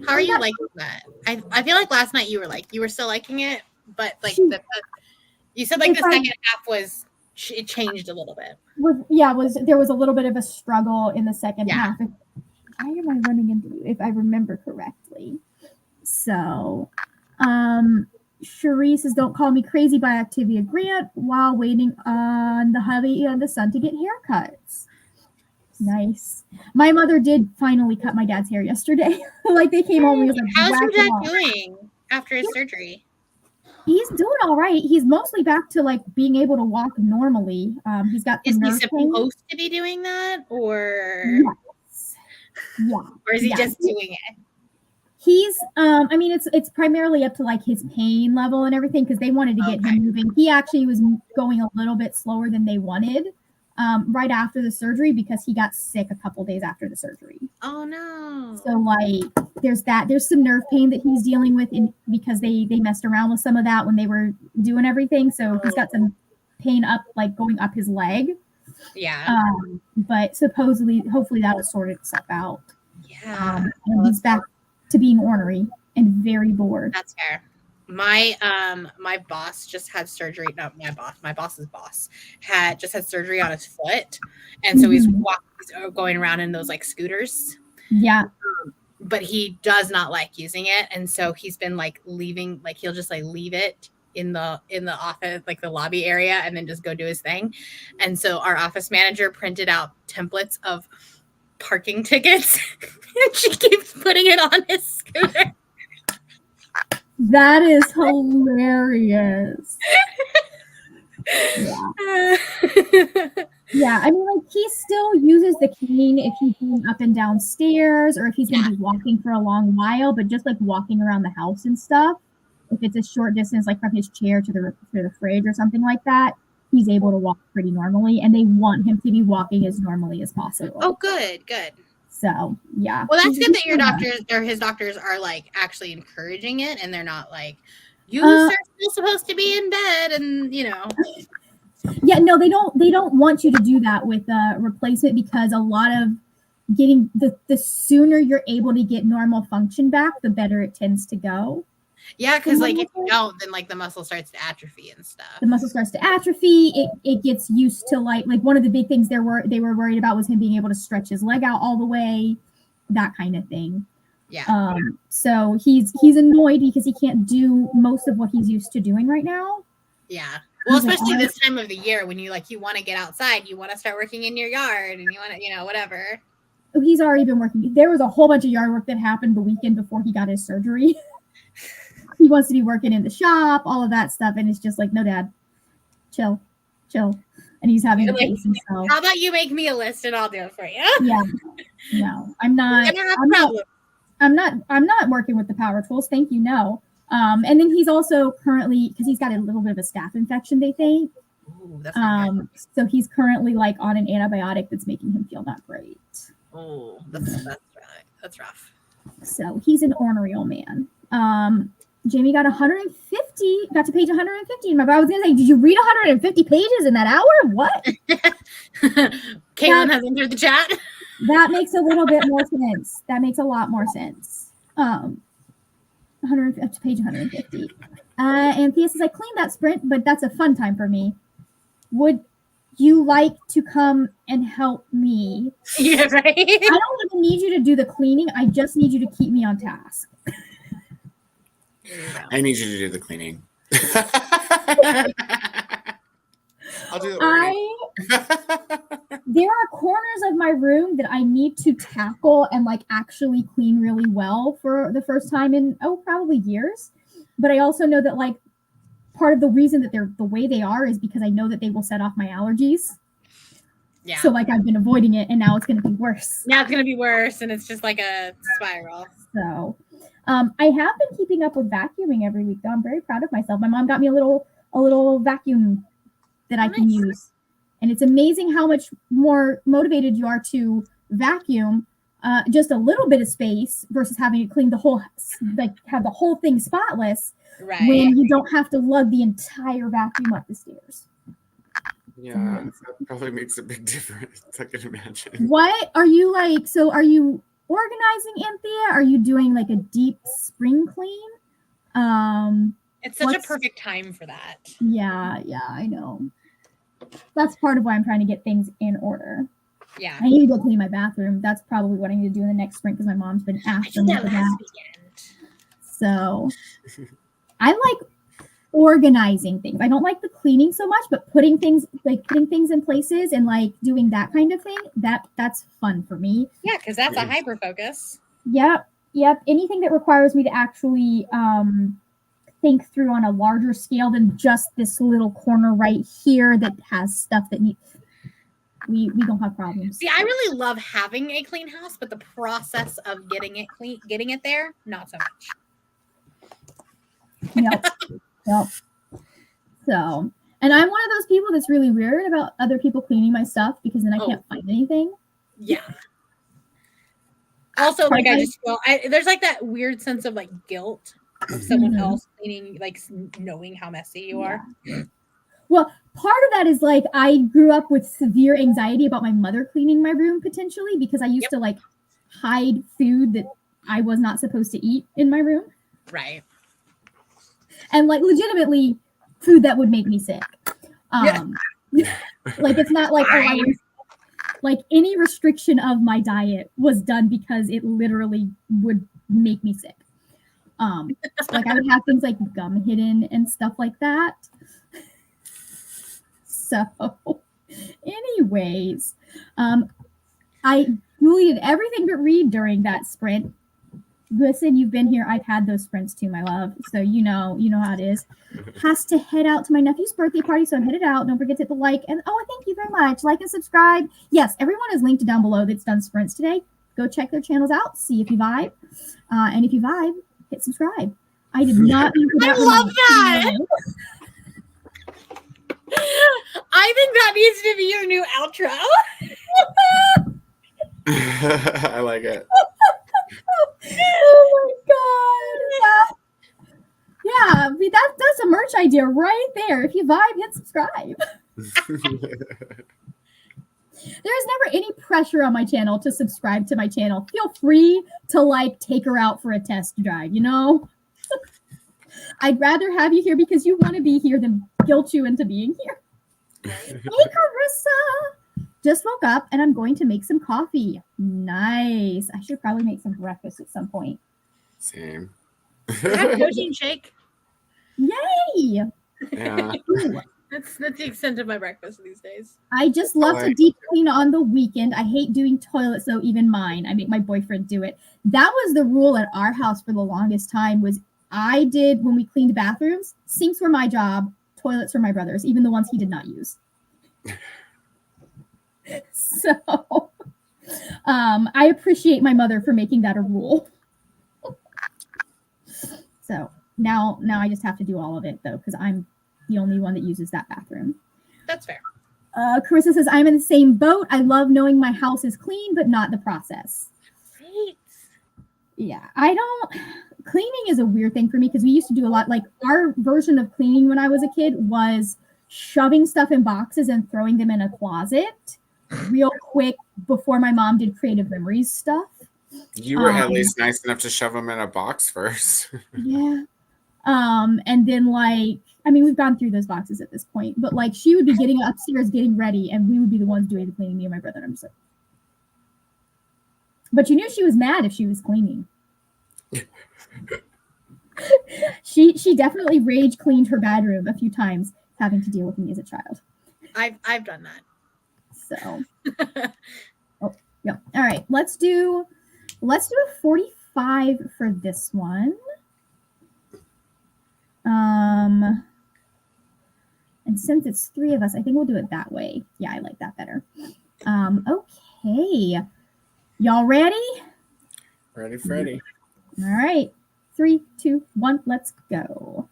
How are you liking that? I feel like last night you were still liking it, but you said the second half it changed a little bit. There was a little bit of a struggle in the second half. Why am I running into you? If I remember correctly. So, Cherie says, "Don't call me crazy" by Octavia Grant while waiting on the hubby and the son to get haircuts. Nice. My mother did finally cut my dad's hair yesterday. They came home and was how's your dad doing after his surgery? He's doing all right. He's mostly back to like being able to walk normally. He's got Is some he nerve pain. supposed to be doing that, or Yes. Yeah. or is he Yeah. just doing it? He's I mean it's primarily up to like his pain level and everything because they wanted to get Okay. him moving. He actually was going a little bit slower than they wanted right after the surgery because he got sick a couple days after the surgery. Oh no. So like there's some nerve pain that he's dealing with because they messed around with some of that when they were doing everything. So he's got some pain up like going up his leg. Yeah. But supposedly hopefully that'll sort itself out. Yeah. And he's back to being ornery and very bored. That's fair. My boss just had surgery. Not my boss's boss had surgery on his foot, and so he's going around in those like scooters. Yeah. But he does not like using it, and so he's been like leaving. Like he'll just like leave it in the office, like the lobby area, and then just go do his thing. And so our office manager printed out templates of parking tickets, and she keeps putting it on his scooter. That is hilarious. Yeah, I mean, like he still uses the cane if he's going up and down stairs or if he's going to be walking for a long while, but just like walking around the house and stuff. If it's a short distance, like from his chair to the fridge or something like that, he's able to walk pretty normally, and they want him to be walking as normally as possible. Oh, good. So yeah. Well, that's good that your doctors or his doctors are like actually encouraging it, and they're not like, you are still supposed to be in bed, and you know. Yeah, no, they don't want you to do that with a replacement because a lot of getting the sooner you're able to get normal function back, the better it tends to go. Yeah, because like if you don't, then like the muscle starts to atrophy and stuff. The muscle starts to atrophy. It gets used to like one of the big things they were worried about was him being able to stretch his leg out all the way, that kind of thing. Yeah. So he's annoyed because he can't do most of what he's used to doing right now. Yeah. Well, especially this time of the year when you want to get outside, you want to start working in your yard, and you want to, whatever. He's already been working. There was a whole bunch of yard work that happened the weekend before he got his surgery. He wants to be working in the shop, all of that stuff, and it's just like, no, Dad, chill, and he's having to pace himself. How about you make me a list and I'll do it for you? Yeah, no, I'm not. I'm not working with the power tools. Thank you, no. And then he's also currently because he's got a little bit of a staph infection. They think. Ooh, that's not good. So he's currently like on an antibiotic that's making him feel not great. Oh, that's rough. So he's an ornery old man. Jamie got to page 150 in my book. I was gonna say, did you read 150 pages in that hour? What? Caitlin has entered the chat. That makes a little bit more sense. That makes a lot more sense. 100 up to page 150. And Thea says, I cleaned that sprint, but that's a fun time for me. Would you like to come and help me? Yeah, right. I don't even need you to do the cleaning. I just need you to keep me on task. I need you to do the cleaning. I'll do There are corners of my room that I need to tackle and like actually clean really well for the first time in probably years. But I also know that like part of the reason that they're the way they are is because I know that they will set off my allergies. Yeah. So like I've been avoiding it, and now it's going to be worse. Now it's going to be worse, and it's just like a spiral. So I have been keeping up with vacuuming every week, though. I'm very proud of myself. My mom got me a little vacuum that I can use. And it's amazing how much more motivated you are to vacuum just a little bit of space versus having to clean the whole, like have the whole thing spotless, right? When you don't have to lug the entire vacuum up the stairs. Yeah, that probably makes a big difference. I can imagine. What are you like? So are you organizing, Anthea? Are you doing like a deep spring clean? It's such a perfect time for that. Yeah, I know. That's part of why I'm trying to get things in order. Yeah. I need to go clean my bathroom. That's probably what I need to do in the next spring because my mom's been asking me for that. So I like organizing things. I don't like the cleaning so much, but putting things in places and like doing that kind of thing, that's fun for me. Yeah, because that's a hyper focus. Yep. Anything that requires me to actually think through on a larger scale than just this little corner right here that has stuff that needs. We don't have problems. See, I really love having a clean house, but the process of getting it clean, getting it there, not so much. Yep. Yep. So, and I'm one of those people that's really weird about other people cleaning my stuff because then I can't find anything. Yeah. Also, like I just feel there's like that weird sense of like guilt of someone else cleaning, like knowing how messy you are. Well, part of that is like I grew up with severe anxiety about my mother cleaning my room potentially because I used to like hide food that I was not supposed to eat in my room. Right. And like legitimately food that would make me sick. Like it's not like like any restriction of my diet was done because it literally would make me sick. Like I would have things like gum hidden and stuff like that. So anyways, I deleted everything but read during that sprint. Listen, you've been here. I've had those sprints too, my love. So you know how it is. Has to head out to my nephew's birthday party, so I'm headed out. Don't forget to hit the like and thank you very much. Like and subscribe. Yes, everyone is linked down below that's done sprints today. Go check their channels out. See if you vibe. And if you vibe, hit subscribe. I did not mean for that. I love that. I think that needs to be your new outro. I like it. Oh my god! Yeah, that's a merch idea right there. If you vibe, hit subscribe. There's never any pressure on my channel to subscribe to my channel. Feel free to like take her out for a test drive. You know, I'd rather have you here because you want to be here than guilt you into being here. Hey, Carissa. Just woke up and I'm going to make some coffee. Nice. I should probably make some breakfast at some point. Same. Protein shake. Yay. Yeah. That's the extent of my breakfast these days. I just love to deep clean on the weekend. I hate doing toilets, though, even mine. I make my boyfriend do it. That was the rule at our house for the longest time was I did when we cleaned bathrooms. Sinks were my job. Toilets were my brother's, even the ones he did not use. So I appreciate my mother for making that a rule. So now I just have to do all of it, though, because I'm the only one that uses that bathroom. That's fair. Carissa says, I'm in the same boat. I love knowing my house is clean, but not the process. Right. Yeah, cleaning is a weird thing for me because we used to do a lot. Like our version of cleaning when I was a kid was shoving stuff in boxes and throwing them in a closet real quick before my mom did creative memories stuff. You were at least nice enough to shove them in a box first. Yeah. And then we've gone through those boxes at this point, but like she would be getting upstairs, getting ready, and we would be the ones doing the cleaning, me and my brother. And I'm just like, but you knew she was mad if she was cleaning. She definitely rage cleaned her bedroom a few times, having to deal with me as a child. I've done that. So, yeah. All right, let's do a 45 for this one. And since it's 3 of us, I think we'll do it that way. Yeah, I like that better. Okay. Y'all ready? Ready, Freddy. All right. 3, 2, 1, let's go.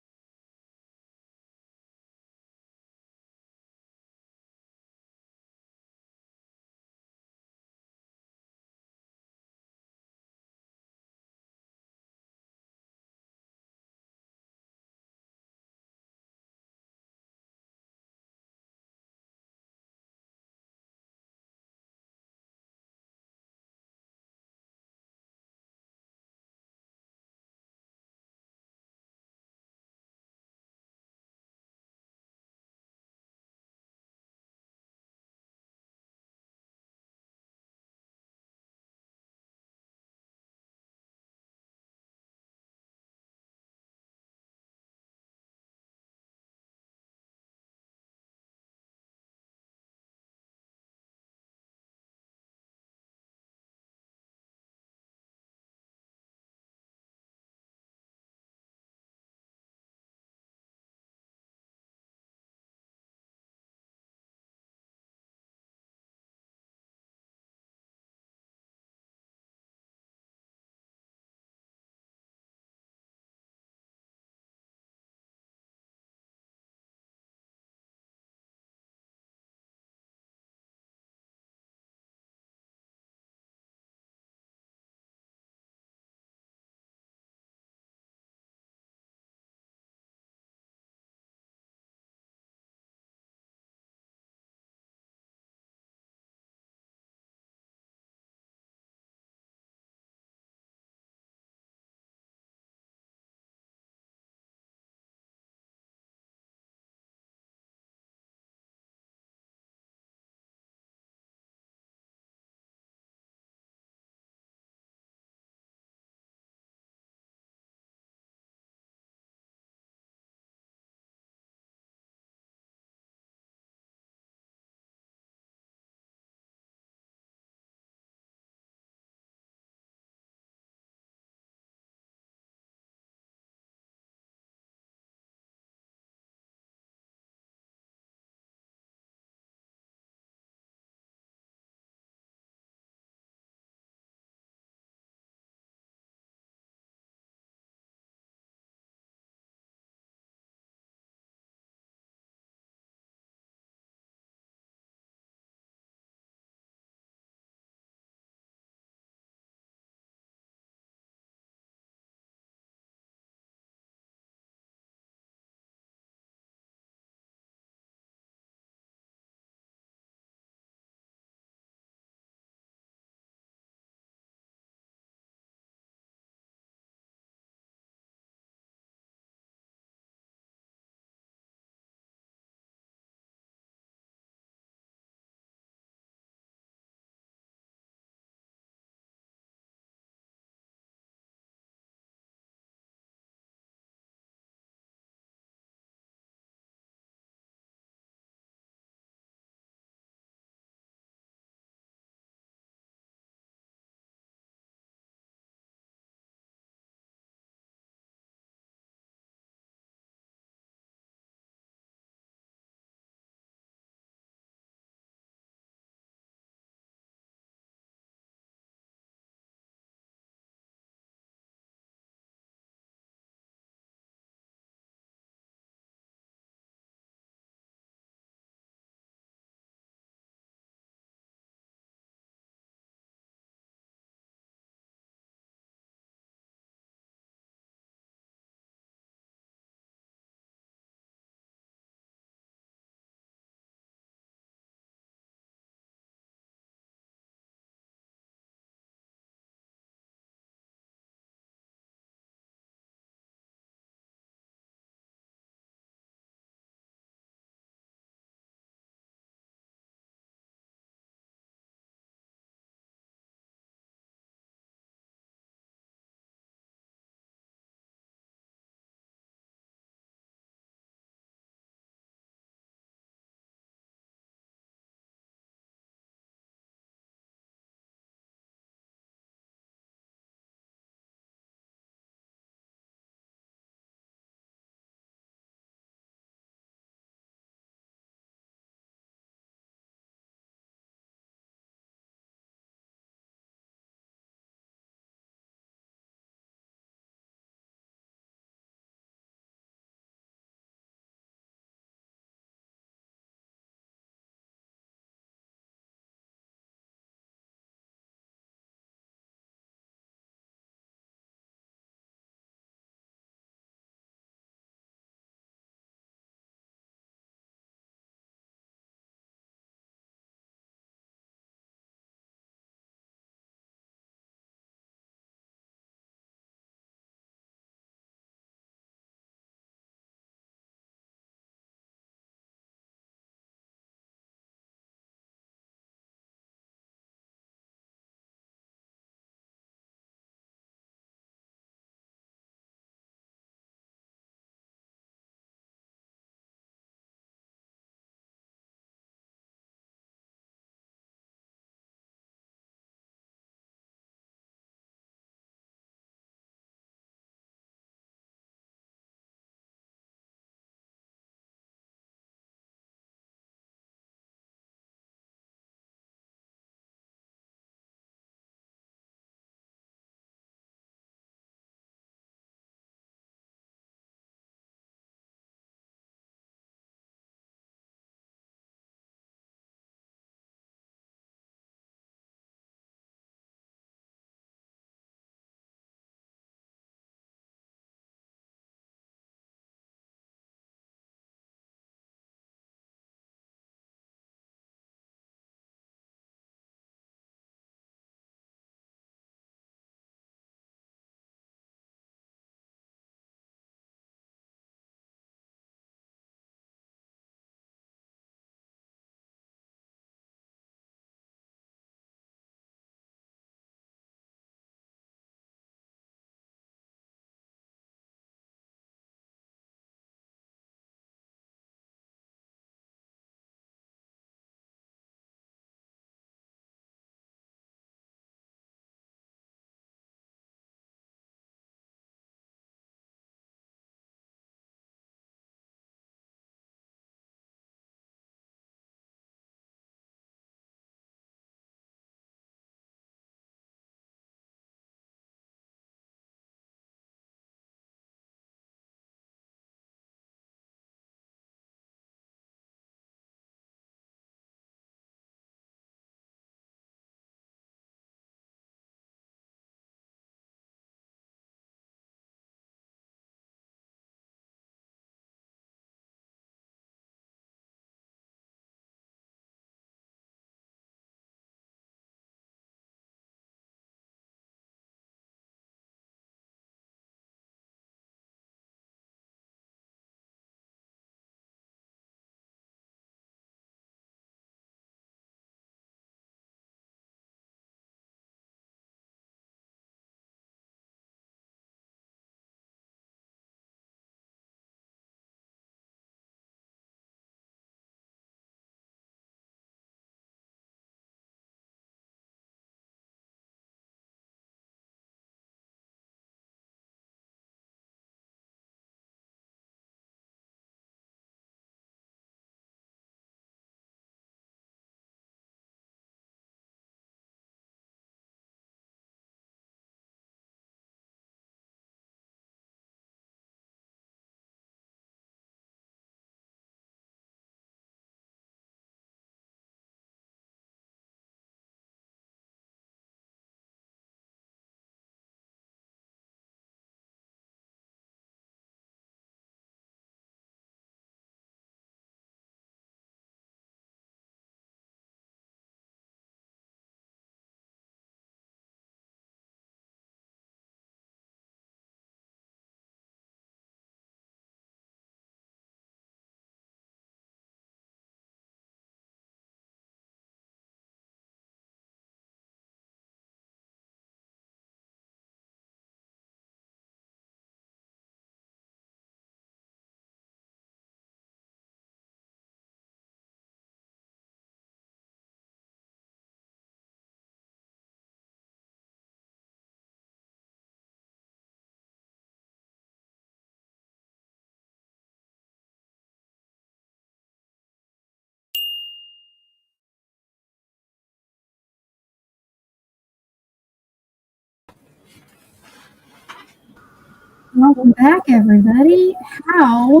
Welcome back, everybody. How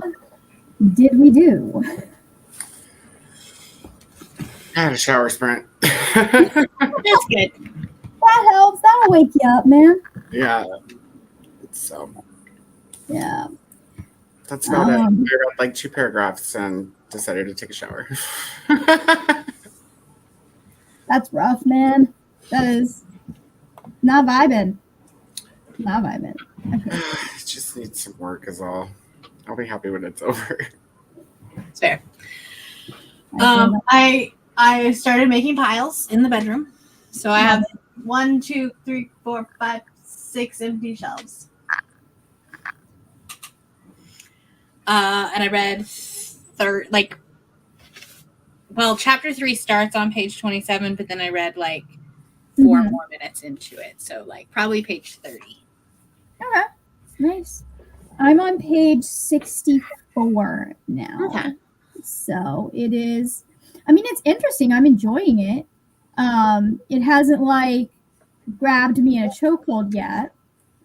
did we do? I had a shower sprint. That's good. That helps. That'll wake you up, man. Yeah. So Yeah. that's about it. I read like 2 paragraphs and decided to take a shower. That's rough, man. That is not vibing. Not vibing. Okay. Just need some work is all. I'll be happy when it's over. It's fair. I started making piles in the bedroom. So I have 1, 2, 3, 4, 5, 6 empty shelves. And I read chapter 3 starts on page 27, but then I read like 4 more minutes into it. So like probably page 30. Okay. Nice. I'm on page 64 now. Okay. So it is, I mean, it's interesting. I'm enjoying it. It hasn't like grabbed me in a chokehold yet.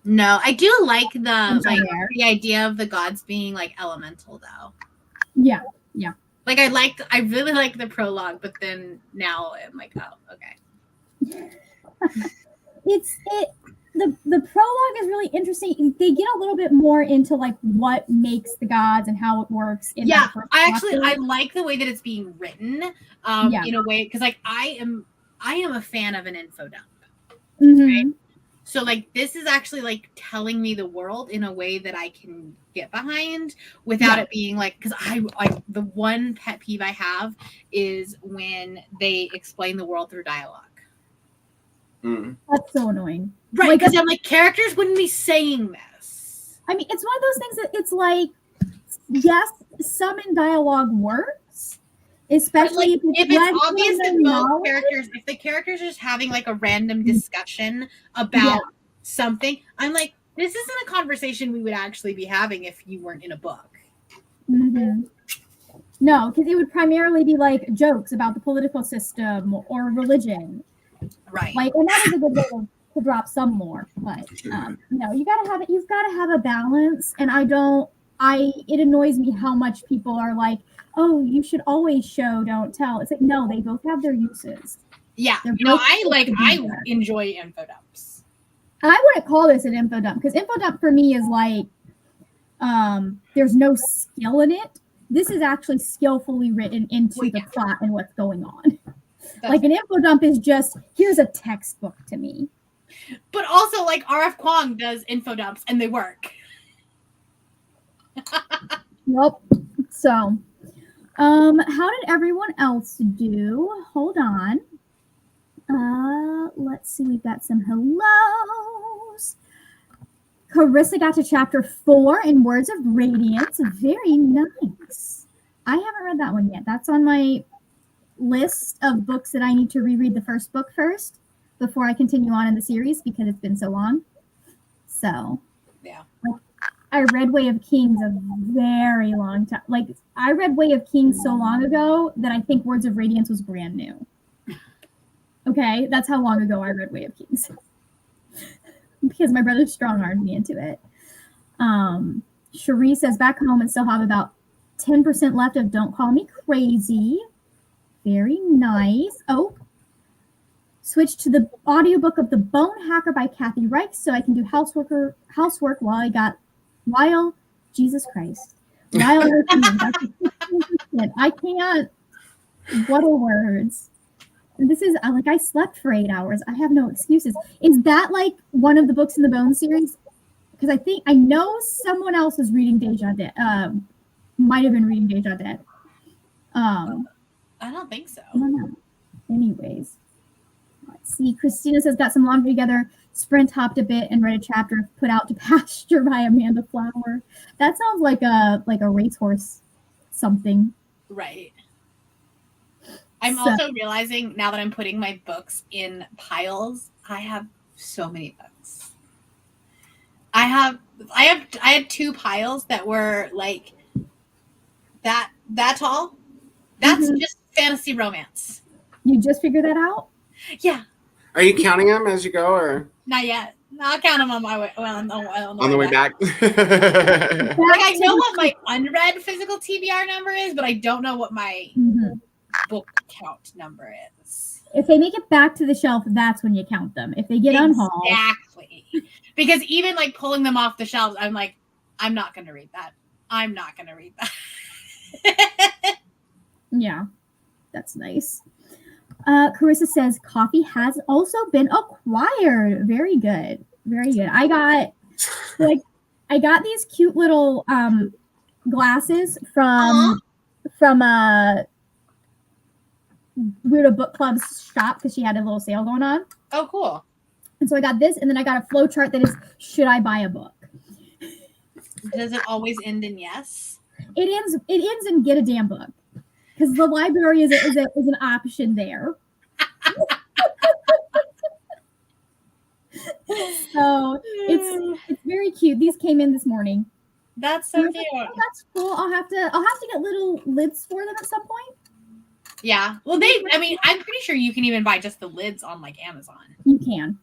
No, I do like the idea of the gods being like elemental though. Yeah. Like I really like the prologue, but then now I'm like, oh, okay. The prologue is really interesting. They get a little bit more into like what makes the gods and how it works. I like the way that it's being written, in a way, because like I am a fan of an info dump. Right? So like this is actually like telling me the world in a way that I can get behind without it being like, because I the one pet peeve I have is when they explain the world through dialogue. That's so annoying. Right, because I'm like, characters wouldn't be saying this. I mean, it's one of those things that it's like, yes, some in dialogue works, especially if it's obvious that both characters, if the characters are just having like a random discussion about something, I'm like, this isn't a conversation we would actually be having if you weren't in a book. No, because it would primarily be like jokes about the political system or religion. Right. Like, and that is a good way to drop some more. But you've got to have a balance. And it annoys me how much people are like, oh, you should always show, don't tell. It's like, no, they both have their uses. Yeah. I enjoy info dumps. I wouldn't call this an info dump, because info dump for me is like, there's no skill in it. This is actually skillfully written into the plot and what's going on. Like an info dump is just, here's a textbook to me. But also like RF Kuang does info dumps and they work. Nope. So, how did everyone else do? Hold on. Let's see. We've got some hellos. Carissa got to chapter 4 in Words of Radiance. Very nice. I haven't read that one yet. That's on my list of books that I need to reread the first book first before I continue on in the series, because it's been so long. So, yeah. I read Way of Kings a very long time. Like, I read Way of Kings so long ago that I think Words of Radiance was brand new. Okay, that's how long ago I read Way of Kings. Because my brother strong-armed me into it. Cherie says, back home and still have about 10% left of Don't Call Me Crazy. Very nice. Oh, switch to the audiobook of The Bone Hacker by Kathy Reich so I can do housework while Jesus Christ. While I can't. What are words? This is like, I slept for 8 hours. I have no excuses. Is that like one of the books in the Bone series? Because I know someone else is reading Deja Dead. Might have been reading Deja Dead. I don't think so. I don't know. Anyways, let's see. Christina says, got some laundry together, sprint hopped a bit, and read a chapter of Put Out to Pasture by Amanda Flower. That sounds like a racehorse something. Right. I'm also realizing now that I'm putting my books in piles, I have so many books. I had 2 piles that were like that tall. That's just fantasy romance. You just figured that out? Yeah. Are you counting them as you go, or not yet? I'll count them on my way. Well, On the way back. Like I know what my unread physical TBR number is, but I don't know what my Mhm. book count number is. If they make it back to the shelf, that's when you count them. If they get unhauled, Exactly. Because even like pulling them off the shelves, I'm like, I'm not going to read that. I'm not going to read that. yeah, that's nice. Carissa says coffee has also been acquired. Very good. Very good. I got these cute little glasses from Weirdo Book Club's shop because she had a little sale going on. Oh, cool. And so I got this, and then I got a flow chart that is, should I buy a book? Does it always end in yes? It ends in get a damn book. Because the library is an option there. So it's very cute. These came in this morning. That's so cute. Oh, that's cool. I'll have to get little lids for them at some point. Yeah. Well, I'm pretty sure you can even buy just the lids on like Amazon. You can.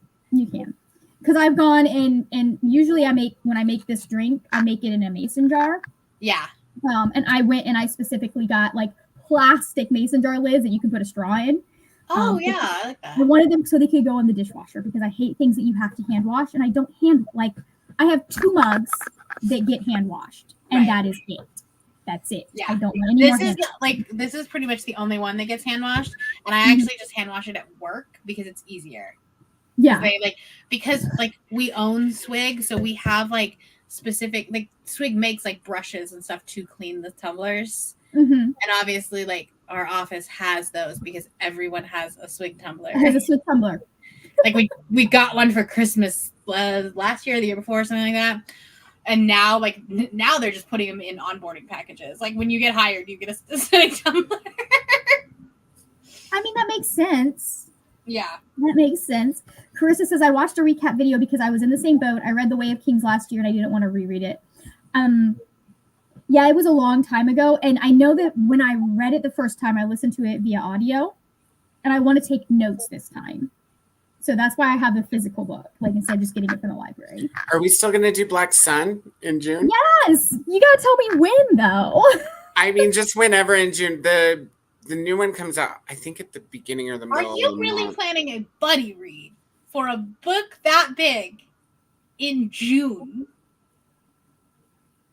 Because I've gone and usually when I make this drink, I make it in a mason jar. Yeah. And I went and I specifically got like plastic mason jar lids that you can put a straw in. Oh yeah, I like that. I wanted them so they could go in the dishwasher because I hate things that you have to hand wash, and I don't I have 2 mugs that get hand washed, and Right. That is it. That's it. Yeah. I don't want any more. This is pretty much the only one that gets hand washed, and I actually just hand wash it at work because it's easier. Yeah. Because we own Swig, so we have like specific Swig makes like brushes and stuff to clean the tumblers, and obviously like our office has those because everyone has a Swig tumbler. It has a Swig tumbler. Like we got one for Christmas last year, the year before, something like that. And now they're just putting them in onboarding packages. Like when you get hired, you get a specific tumbler. I mean, that makes sense. Yeah. That makes sense. Carissa says, I watched a recap video because I was in the same boat. I read The Way of Kings last year and I didn't want to reread it. Yeah, it was a long time ago. And I know that when I read it the first time, I listened to it via audio. And I want to take notes this time. So that's why I have the physical book, instead of just getting it from the library. Are we still going to do Black Sun in June? Yes. You got to tell me when, though. I mean, just whenever in June. The new one comes out, I think, at the beginning or the middle. Are you really planning a buddy read for a book that big in June?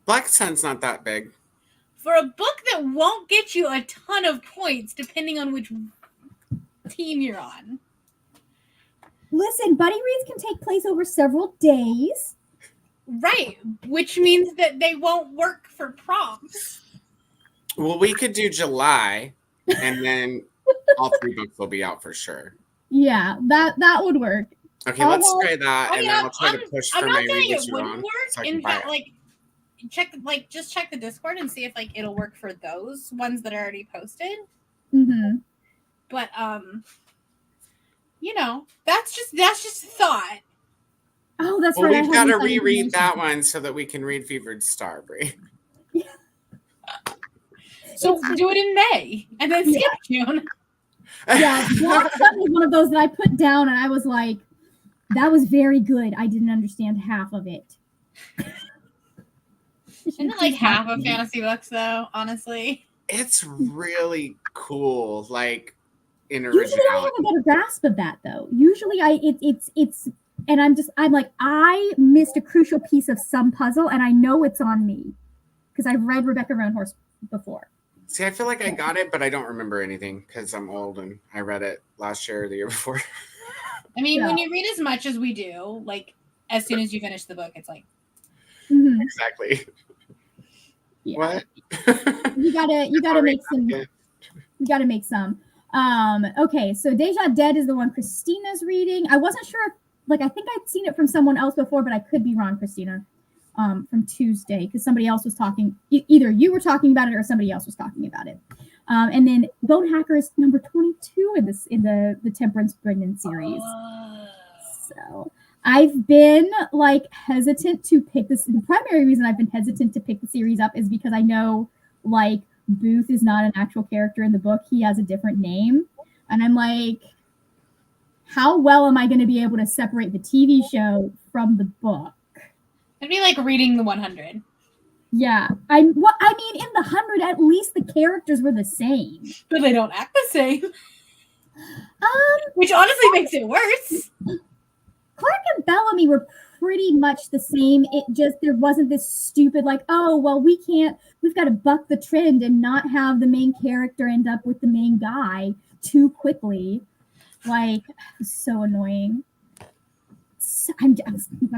Black Sun's not that big. For a book that won't get you a ton of points, depending on which team you're on. Listen, buddy reads can take place over several days. Right, which means that they won't work for prompts. Well, we could do July, and then all 3 books will be out for sure. Yeah, that would work. Okay, let's try that, and then I'll try to push for my read it that you're wouldn't on. work. So I In can buy fact, it. just check the Discord and see if it'll work for those ones that are already posted. Mm-hmm. But that's just a thought. Oh, that's Well, right. we've got to reread that one so that we can read Fevered Star, Brie. So do it in May and then skip June. Yeah, Black Sun was one of those that I put down and I was like, that was very good. I didn't understand half of it. Isn't it like half of fantasy books though, honestly? It's really cool, in Usually I originality. have a better grasp of that though. Usually it's and I'm like, I missed a crucial piece of some puzzle and I know it's on me. Because I've read Rebecca Roanhorse before. See, I feel like I got it, but I don't remember anything because I'm old and I read it last year or the year before. I mean, when you read as much as we do, as soon as you finish the book, it's like Mm-hmm. Exactly. Yeah. What? You gotta make some. Okay. You gotta make some. Okay, so Deja Dead is the one Christina's reading. I wasn't sure if, I think I'd seen it from someone else before, but I could be wrong, Christina. From Tuesday, because somebody else was talking. Either you were talking about it or somebody else was talking about it. And then Bone Hacker is number 22 in the Temperance Brendan series. So I've been hesitant to pick this. The primary reason I've been hesitant to pick the series up is because I know Booth is not an actual character in the book. He has a different name. And I'm like, how well am I going to be able to separate the TV show from the book? It'd be like reading the 100. Yeah. I mean, in the 100, at least the characters were the same. But they don't act the same. Which honestly makes it worse. Clark and Bellamy were pretty much the same. It just, there wasn't this stupid, like, oh, well, we've got to buck the trend and not have the main character end up with the main guy too quickly. Like, it was so annoying. I'm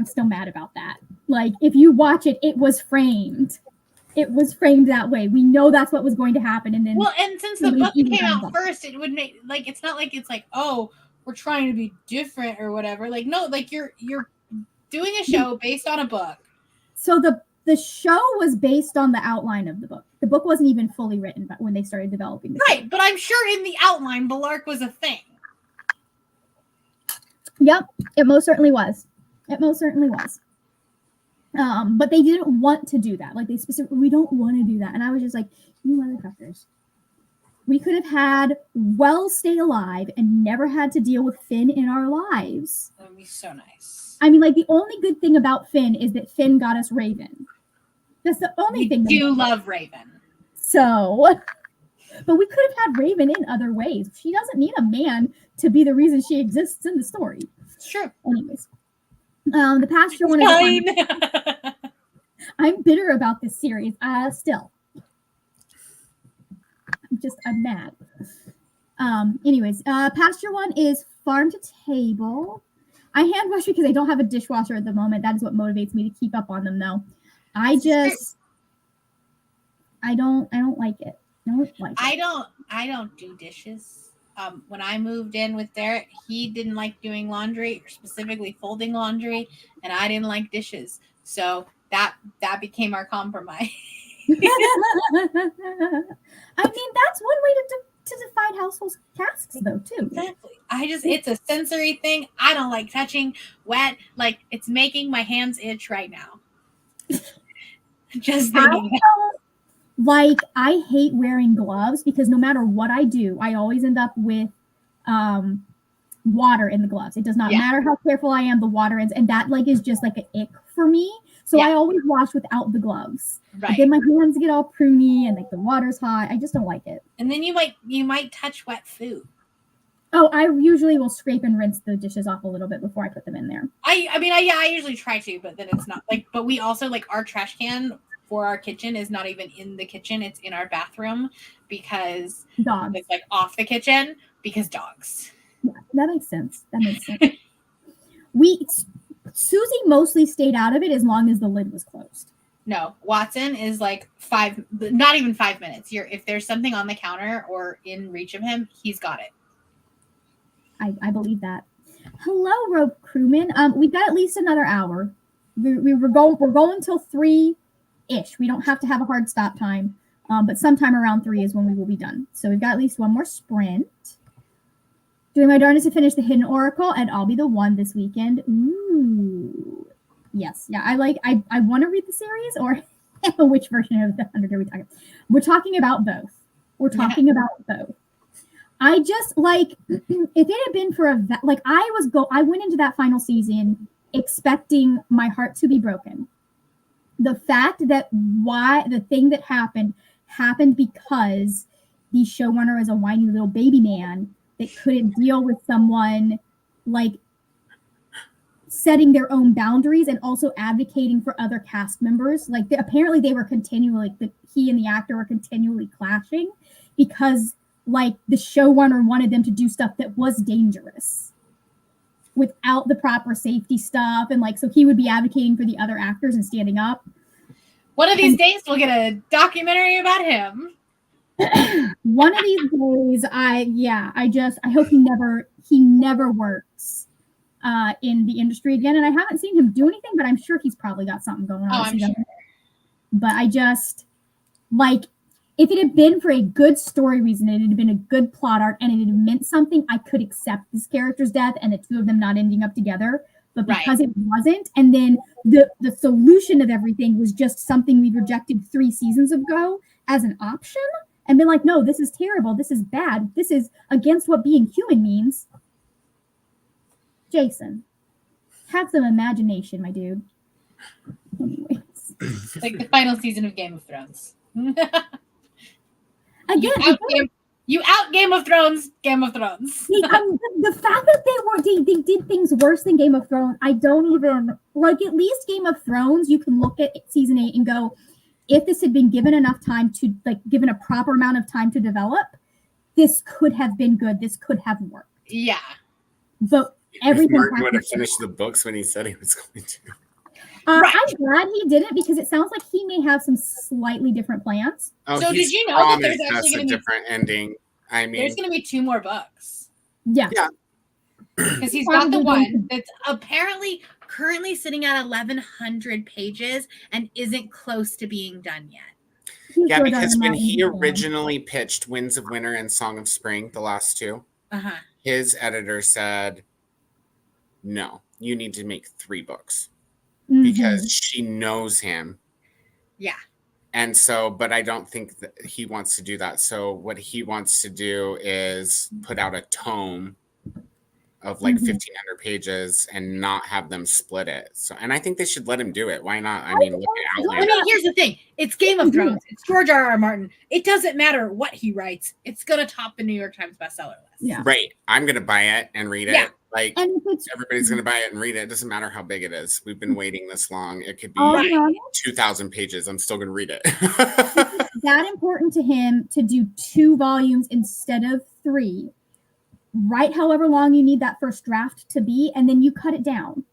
still mad about that. Like, if you watch it, it was framed. It was framed that way. We know that's what was going to happen. And then, well, and since the book came out first, it would make, like, it's not like it's like, oh, we're trying to be different or whatever. Like, no, like you're doing a show based on a book. So the show was based on the outline of the book. The book wasn't even fully written, but when they started developing the right, show. But I'm sure in the outline, Bellarke was a thing. Yep, it most certainly was. It most certainly was. But they didn't want to do that. Like, they specifically, we don't want to do that. And I was just like, you motherfuckers. We could have had Wells stay alive and never had to deal with Finn in our lives. That would be so nice. I mean, like, the only good thing about Finn is that Finn got us Raven. That's the only thing. We do love Raven. So, but we could have had Raven in other ways. She doesn't need a man to be the reason she exists in the story. It's true. Anyways. The pasture one is I'm bitter about this series. Still. I'm mad. Anyways, pasture one is farm to table. I hand wash because I don't have a dishwasher at the moment. That is what motivates me to keep up on them, though. I don't like it. I don't do dishes. When I moved in with Derek, he didn't like doing laundry, or specifically folding laundry, and I didn't like dishes. So that became our compromise. I mean, that's one way to divide household tasks, though, too. Exactly. It's a sensory thing. I don't like touching wet. Like, it's making my hands itch right now. Just thinking. Like, I hate wearing gloves because no matter what I do, I always end up with water in the gloves. It does not matter how careful I am, the water ends, and that like is just like an ick for me. So I always wash without the gloves. Right. But then my hands get all pruny and like the water's hot. I just don't like it. And then you might touch wet food. Oh, I usually will scrape and rinse the dishes off a little bit before I put them in there. I usually try to, but then it's not like. But we also like our trash can for our kitchen is not even in the kitchen. It's in our bathroom because dogs. It's like off the kitchen because dogs. Yeah, that makes sense. Susie mostly stayed out of it as long as the lid was closed. No, Watson is like not even 5 minutes. If there's something on the counter or in reach of him, he's got it. I believe that. Hello, Rope Crewman. We've got at least another hour. We're going till 3-ish. We don't have to have a hard stop time, but sometime around 3 is when we will be done. So we've got at least one more sprint. Doing my darndest to finish the Hidden Oracle, and I'll be the one this weekend. Ooh. Yes. Yeah, I want to read the series, or which version of the 100 are we talking? We're talking about both. I just like, if it had been for I went into that final season expecting my heart to be broken. The fact that the thing that happened because the showrunner is a whiny little baby man that couldn't deal with someone like setting their own boundaries and also advocating for other cast members. Like apparently they were continually, he and the actor were continually clashing because like the showrunner wanted them to do stuff that was dangerous without the proper safety stuff. And like, so he would be advocating for the other actors and standing up. One of these days we'll get a documentary about him. One of these days, I hope he never works in the industry again. And I haven't seen him do anything, but I'm sure he's probably got something going on. Oh, I'm sure. But I just like, if it had been for a good story reason, it had been a good plot arc, and it had meant something, I could accept this character's death and the two of them not ending up together. But because it wasn't, and then the solution of everything was just something we rejected 3 seasons ago as an option, and been like, no, this is terrible, this is bad, this is against what being human means. Jason, have some imagination, my dude. Anyways, Like the final season of Game of Thrones. again, You out Game of Thrones, Game of Thrones. the fact that they did things worse than Game of Thrones, I don't even like. At least Game of Thrones, you can look at season 8 and go, if this had been given enough time to given a proper amount of time to develop, this could have been good. This could have worked. Yeah. But everything Martin would have happened. finished the books when he said he was going to. Right. I'm glad he didn't, because it sounds like he may have some slightly different plans. Oh, So he's did you know that there's promised us actually a gonna be- different ending? I mean, There's going to be 2 more books. Yeah. Because he's got the Probably one going that's apparently currently sitting at 1,100 pages and isn't close to being done yet. He's yeah, good on because the when mountain he plan. originally pitched Winds of Winter and Song of Spring, the last 2, Uh-huh. his editor said, no, you need to make 3 books Mhm. because she knows him. Yeah. And so, but I don't think that he wants to do that. So what he wants to do is put out a tome of like Mhm. 1,500 pages and not have them split it. So, and I think they should let him do it. Why not? I mean, look at I Outlander. mean, here's the thing. It's Game of Thrones. It's George R.R. Martin. It doesn't matter what he writes. It's going to top the New York Times bestseller list. Yeah. Right. I'm going to buy it and read it. Yeah. Like, And if it's everybody's going to buy it and read it. It doesn't matter how big it is. We've been waiting this long. It could be I'll be honest, 2,000 pages. I'm still going to read it. that important to him to do 2 volumes instead of 3. Write however long you need that first draft to be, and then you cut it down.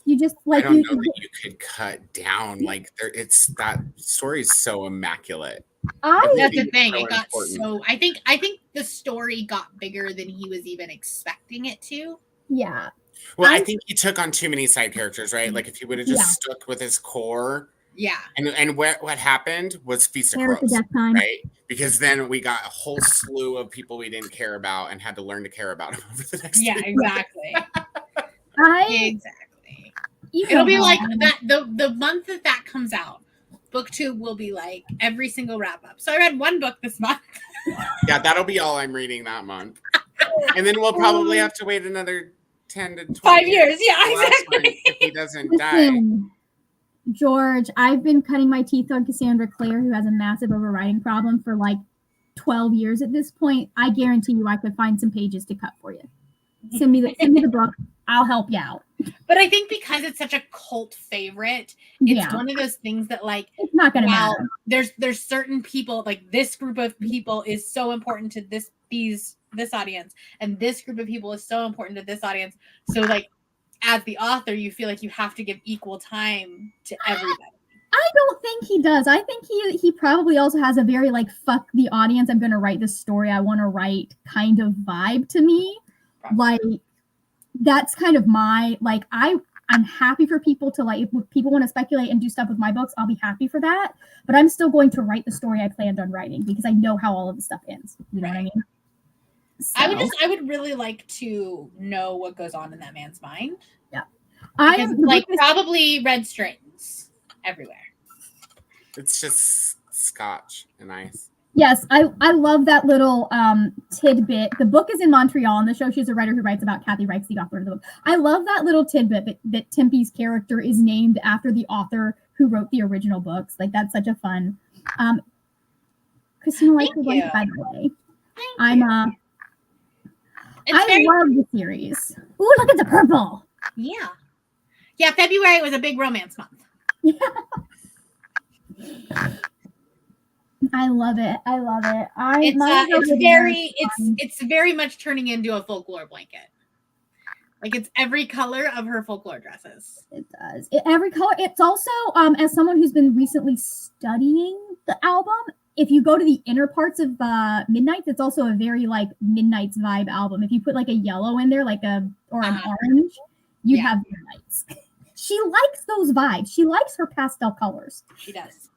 You just I like don't you. know that you could cut down. Like, there, it's that story is so immaculate. I That's the It's thing. so It got important. so. I think the story got bigger than he was even expecting it to. yeah. Well, I I- think he took on too many side characters, right? Like, if he would have just Yeah. stuck with his core, Yeah. and what happened was Feast of There was the Crows, death time. right? Because then we got a whole slew of people we didn't care about and had to learn to care about them over the next Yeah. year. Exactly. I Exactly. It'll be like that. The month that comes out, BookTube will be like every single wrap up. So I read 1 book this month. Yeah, that'll be all I'm reading that month. And then we'll probably have to wait another 10 to 20 5 years. Yeah. the last one Exactly. if he doesn't die. Listen, George, I've been cutting my teeth on Cassandra Clare, who has a massive overwriting problem for like 12 years at this point. I guarantee you I could find some pages to cut for you. Send me the book. I'll help you out. But I think because it's such a cult favorite, it's Yeah. one of those things that like It's not gonna while matter. there's certain people, like this group of people is so important to this audience, and this group of people is so important to this audience. So like as the author, you feel like you have to give equal time to everybody. I don't think he does. I think he probably also has a very like fuck the audience, I'm gonna write the story I want to write kind of vibe to me. Like that's kind of my like I'm happy for people to like, if people want to speculate and do stuff with my books, I'll be happy for that. But I'm still going to write the story I planned on writing because I know how all of the stuff ends. You know what I mean? I would really like to know what goes on in that man's mind. I Because, am like probably red strings everywhere. It's just scotch and ice. Yes, I love that little tidbit. The book is in Montreal, and the show she's a writer who writes about Kathy Reichs, the author of the book. I love that little tidbit that Tempe's character is named after the author who wrote the original books. Like that's such a fun. Christina likes the Thank one, by the way. Thank I'm you. It's I very, love the series. Ooh, look at the purple. yeah. February was a big romance month. I love it. I love it. It's very much turning into a folklore blanket. Like it's every color of her folklore dresses. It does. Every color. It's also, as someone who's been recently studying the album, if you go to the inner parts of Midnights, it's also a very like Midnights vibe album. If you put like a yellow in there, like an orange, you'd have Midnights. She likes those vibes. She likes her pastel colors. She does.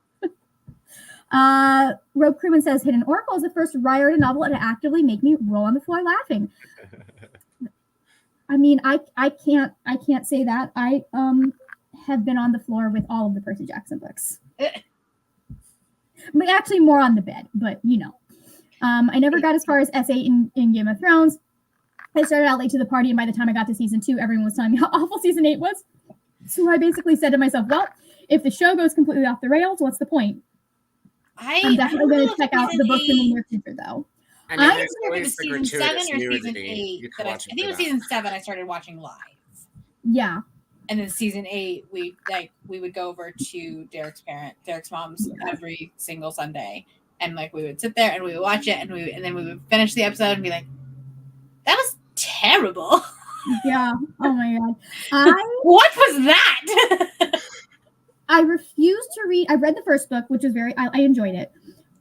Rope Crewman says Hidden Oracle is the first Riordan novel to actively make me roll on the floor laughing. I mean, I can't say that. I have been on the floor with all of the Percy Jackson books. But actually more on the bed, but you know. I never got as far as S8 in Game of Thrones. I started out late to the party, and by the time I got to season 2, everyone was telling me how awful season 8 was. So I basically said to myself, well, if the show goes completely off the rails, what's the point? I'm definitely going to check out the books in the near future, though. I mean, I there's It always was the season 7 gratuitous or season nudity. 8 You that can I watch think it was season 7 I started watching live. Yeah. And then season 8, we would go over to Derek's mom's every single Sunday, and like we would sit there and we would watch it, and then we would finish the episode and be like, "That was terrible." Yeah. Oh my god. What was that? I refuse to read. I read the first book, which was I enjoyed it.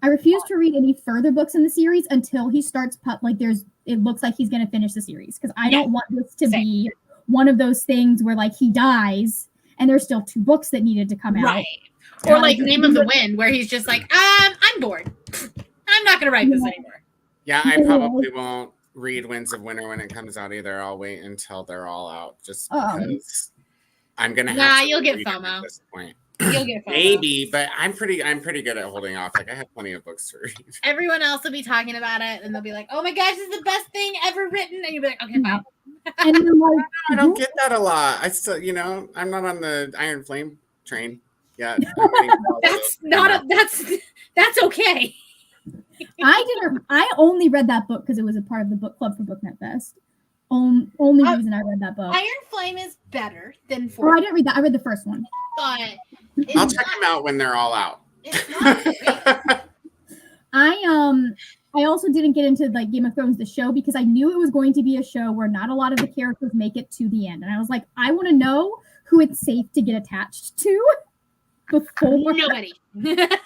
I refuse to read any further books in the series until he starts it looks like he's going to finish the series, because I don't want this to be one of those things where like he dies and there's still 2 books that needed to come out. Right. Or like Name of the Wind, where he's just like, I'm bored. I'm not gonna write this anymore. Yeah, I probably won't read Winds of Winter when it comes out either. I'll wait until they're all out, just because I'm gonna have to. You'll get read them FOMO. at this point. You'll get FOMO. Maybe, but I'm pretty good at holding off. Like I have plenty of books to read. Everyone else will be talking about it, and they'll be like, "Oh my gosh, this is the best thing ever written," and you'll be like, "Okay, fine." And you're like, I don't get that a lot. I still, I'm not on the Iron Flame train yet. That's okay. I only read that book because it was a part of the book club for BookNet Fest. Only reason I read that book. Iron Flame is better than Oh, 4. I didn't read that. I read the first one. But I'll check them out when they're all out. it's not great. I also didn't get into like Game of Thrones the show because I knew it was going to be a show where not a lot of the characters make it to the end, and I was like, I want to know who it's safe to get attached to before. Nobody. I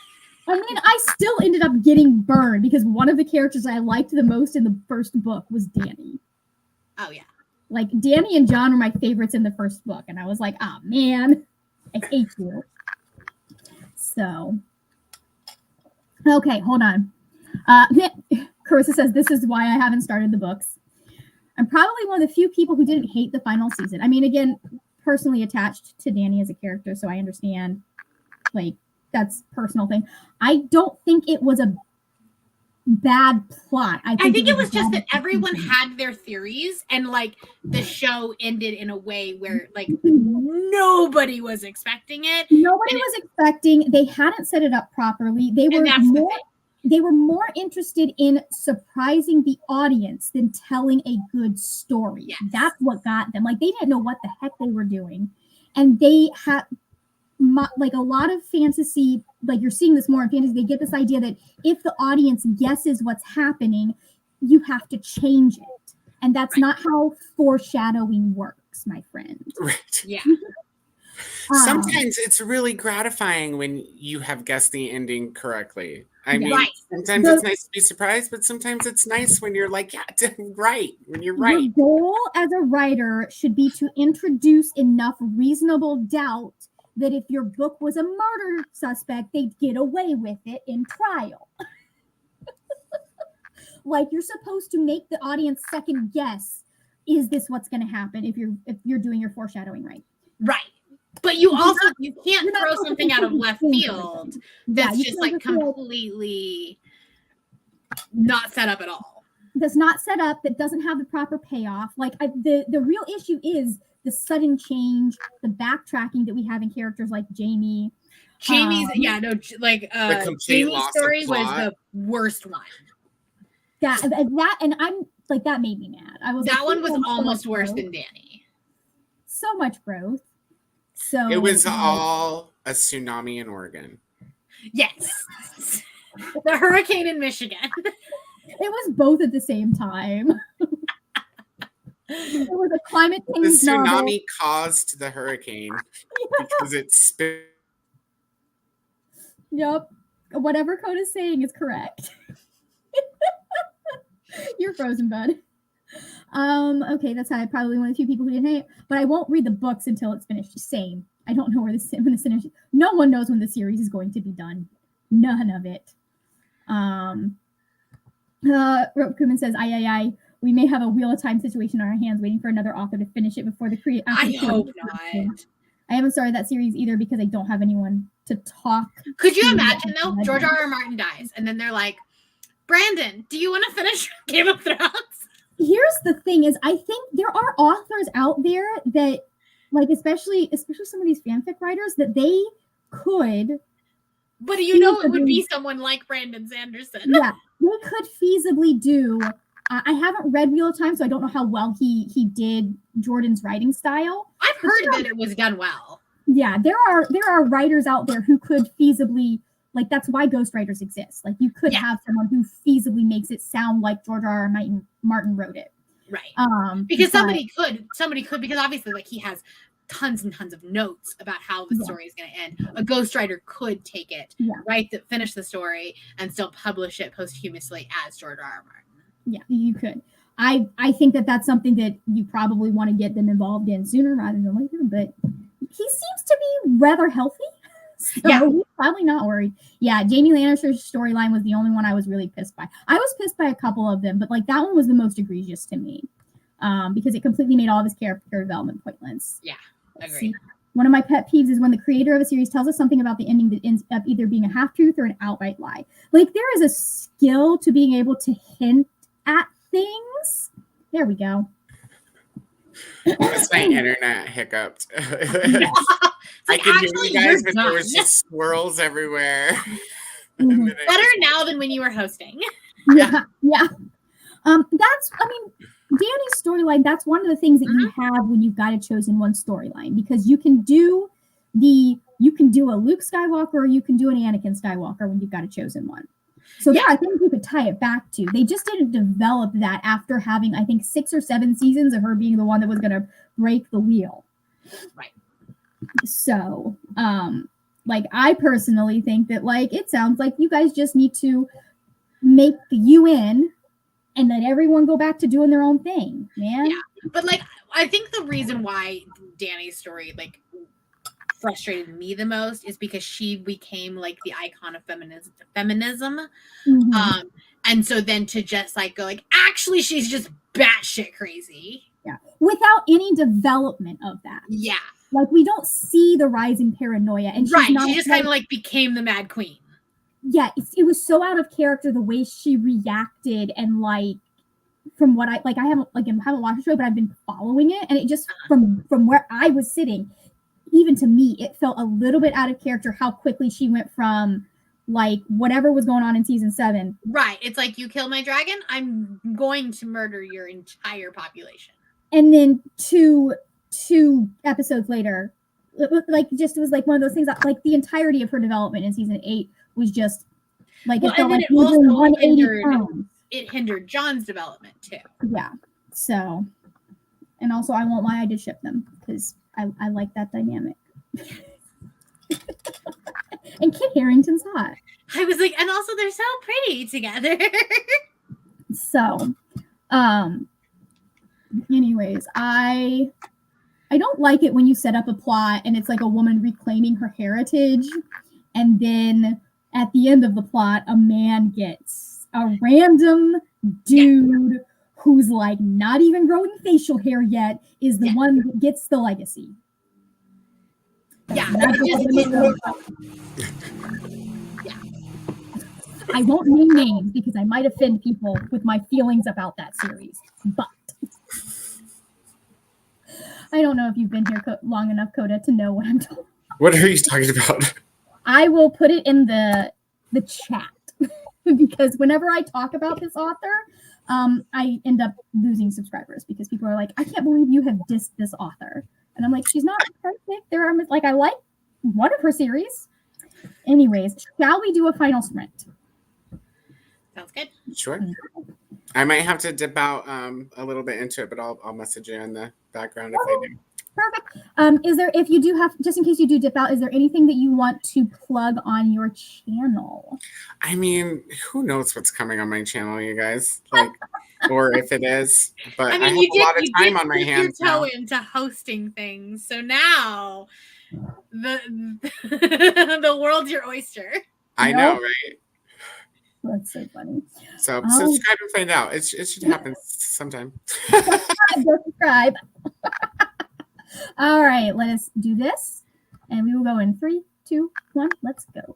mean, I still ended up getting burned because one of the characters I liked the most in the first book was Danny. Oh yeah. Like Danny and John were my favorites in the first book, and I was like, oh man, I hate you. So, okay, hold on. Carissa says, this is why I haven't started the books. I'm probably one of the few people who didn't hate the final season. I mean, again, personally attached to Danny as a character, so I understand, like, that's a personal thing. I don't think it was a bad plot. I think it was just that everyone had their theories, and like the show ended in a way where like nobody was expecting it. Nobody was expecting. They hadn't set it up properly. They were more interested in surprising the audience than telling a good story. Yes. That's what got them. Like they didn't know what the heck they were doing, and they had like a lot of fantasy. Like you're seeing this more in fantasy. They get this idea that if the audience guesses what's happening, you have to change it, and that's not how foreshadowing works, my friend. Right. Yeah. Sometimes it's really gratifying when you have guessed the ending correctly. I mean, sometimes it's nice to be surprised, but sometimes it's nice when you're like, yeah, right, when you're right. Your goal as a writer should be to introduce enough reasonable doubt that if your book was a murder suspect, they'd get away with it in trial. Like you're supposed to make the audience second guess, is this what's going to happen if you're doing your foreshadowing right? Right. But you can't throw something out of left field that's just like completely not set up at all. That's not set up, that doesn't have the proper payoff. Like the real issue is the sudden change, the backtracking that we have in characters like Jamie. Jamie's Jamie's story was the worst one. That and I'm like that made me mad. I was that one was almost worse than Danny. So much growth. So it was all a tsunami in Oregon. Yes. The hurricane in Michigan. It was both at the same time. It was a climate change. The tsunami novel. caused the hurricane because it spit. Yep. Whatever Code is saying is correct. You're frozen, bud. Okay, that's how I probably one of the few people who didn't hate, but I won't read the books until it's finished. Same. I don't know when the finish. No one knows when the series is going to be done. None of it. Rope Kuman says, I. We may have a Wheel of Time situation on our hands, waiting for another author to finish it before the create. I hope not. I haven't started that series either because I don't have anyone to talk. Could you imagine though? George R.R. Martin dies, and then they're like, "Brandon, do you want to finish Game of Thrones?" here's the thing: is I think there are authors out there that, like, especially some of these fanfic writers, that they could. But it would be someone like Brandon Sanderson. Yeah, they could feasibly do. I haven't read Wheel of Time, so I don't know how well he did Jordan's writing style. I've heard that it was done well. Yeah, there are writers out there who could feasibly, like, that's why ghostwriters exist. Like, you could have someone who feasibly makes it sound like George R. R. Martin wrote it. Right. Because somebody could, because obviously, like, he has tons and tons of notes about how the story is going to end. A ghostwriter could take it, finish the story, and still publish it posthumously as George R. R. Martin. Yeah, you could. I think that's something that you probably want to get them involved in sooner rather than later, but he seems to be rather healthy. So he's probably not worried. Yeah, Jamie Lannister's storyline was the only one I was really pissed by. I was pissed by a couple of them, but like that one was the most egregious to me. Because it completely made all of his character development pointless. Yeah, agreed. One of my pet peeves is when the creator of a series tells us something about the ending that ends up either being a half-truth or an outright lie. Like, there is a skill to being able to hint at things. There we go. That's my internet hiccuped. I can hear you guys, but there was just squirrels everywhere. Mm-hmm. Better now than when you were hosting. Yeah. Danny's storyline, that's one of the things that you have when you've got a chosen one storyline, because you can do a Luke Skywalker or you can do an Anakin Skywalker when you've got a chosen one. So there are things you could tie it back to. They just didn't develop that after having, I think, 6 or 7 seasons of her being the one that was going to break the wheel. Right. So, like, I personally think that, like, it sounds like you guys just need to make the UN and let everyone go back to doing their own thing, man. Yeah, but, like, I think the reason why Danny's story, like, frustrated me the most is because she became, like, the icon of feminism. Mm-hmm. And so then to just, like, go, like, actually, she's just batshit crazy. Yeah, without any development of that. Yeah. Like, we don't see the rising paranoia. And she just kind of, like, became the Mad Queen. Yeah, it was so out of character the way she reacted, and like from what I haven't watched the show, but I've been following it, and it just from where I was sitting, even to me, it felt a little bit out of character how quickly she went from like whatever was going on in season 7. Right, it's like, you kill my dragon, I'm going to murder your entire population, and then two episodes later, like, just it was like one of those things that, like, the entirety of her development in season 8 was just like, it felt like it also 180 it hindered John's development too. Yeah. So, and also, I won't lie, I did ship them because I like that dynamic. And Kit Harington's hot. I was like, and also they're so pretty together. So, anyways, I don't like it when you set up a plot and it's like a woman reclaiming her heritage, and then at the end of the plot, a man gets a random dude who's like not even growing facial hair yet is the one that gets the legacy. Yeah. I won't name names because I might offend people with my feelings about that series, but I don't know if you've been here long enough, Coda, to know what I'm talking about. What are you talking about? I will put it in the chat because whenever I talk about this author, I end up losing subscribers because people are like, I can't believe you have dissed this author. And I'm like, she's not perfect. There are, like, I like one of her series. Anyways, shall we do a final sprint? Sounds good. Sure. I might have to dip out a little bit into it, but I'll message you in the background if I do. Perfect. Is there, if you do have, just in case you do dip out, is there anything that you want to plug on your channel? I mean, who knows what's coming on my channel, you guys? Like, or if it is, but I have a lot of time on my hands now. You did your toe into hosting things, so now the world's your oyster. I know, right? That's so funny. So subscribe and find out. It should happen sometime. Subscribe. All right, let us do this, and we will go in 3, 2, 1. Let's go.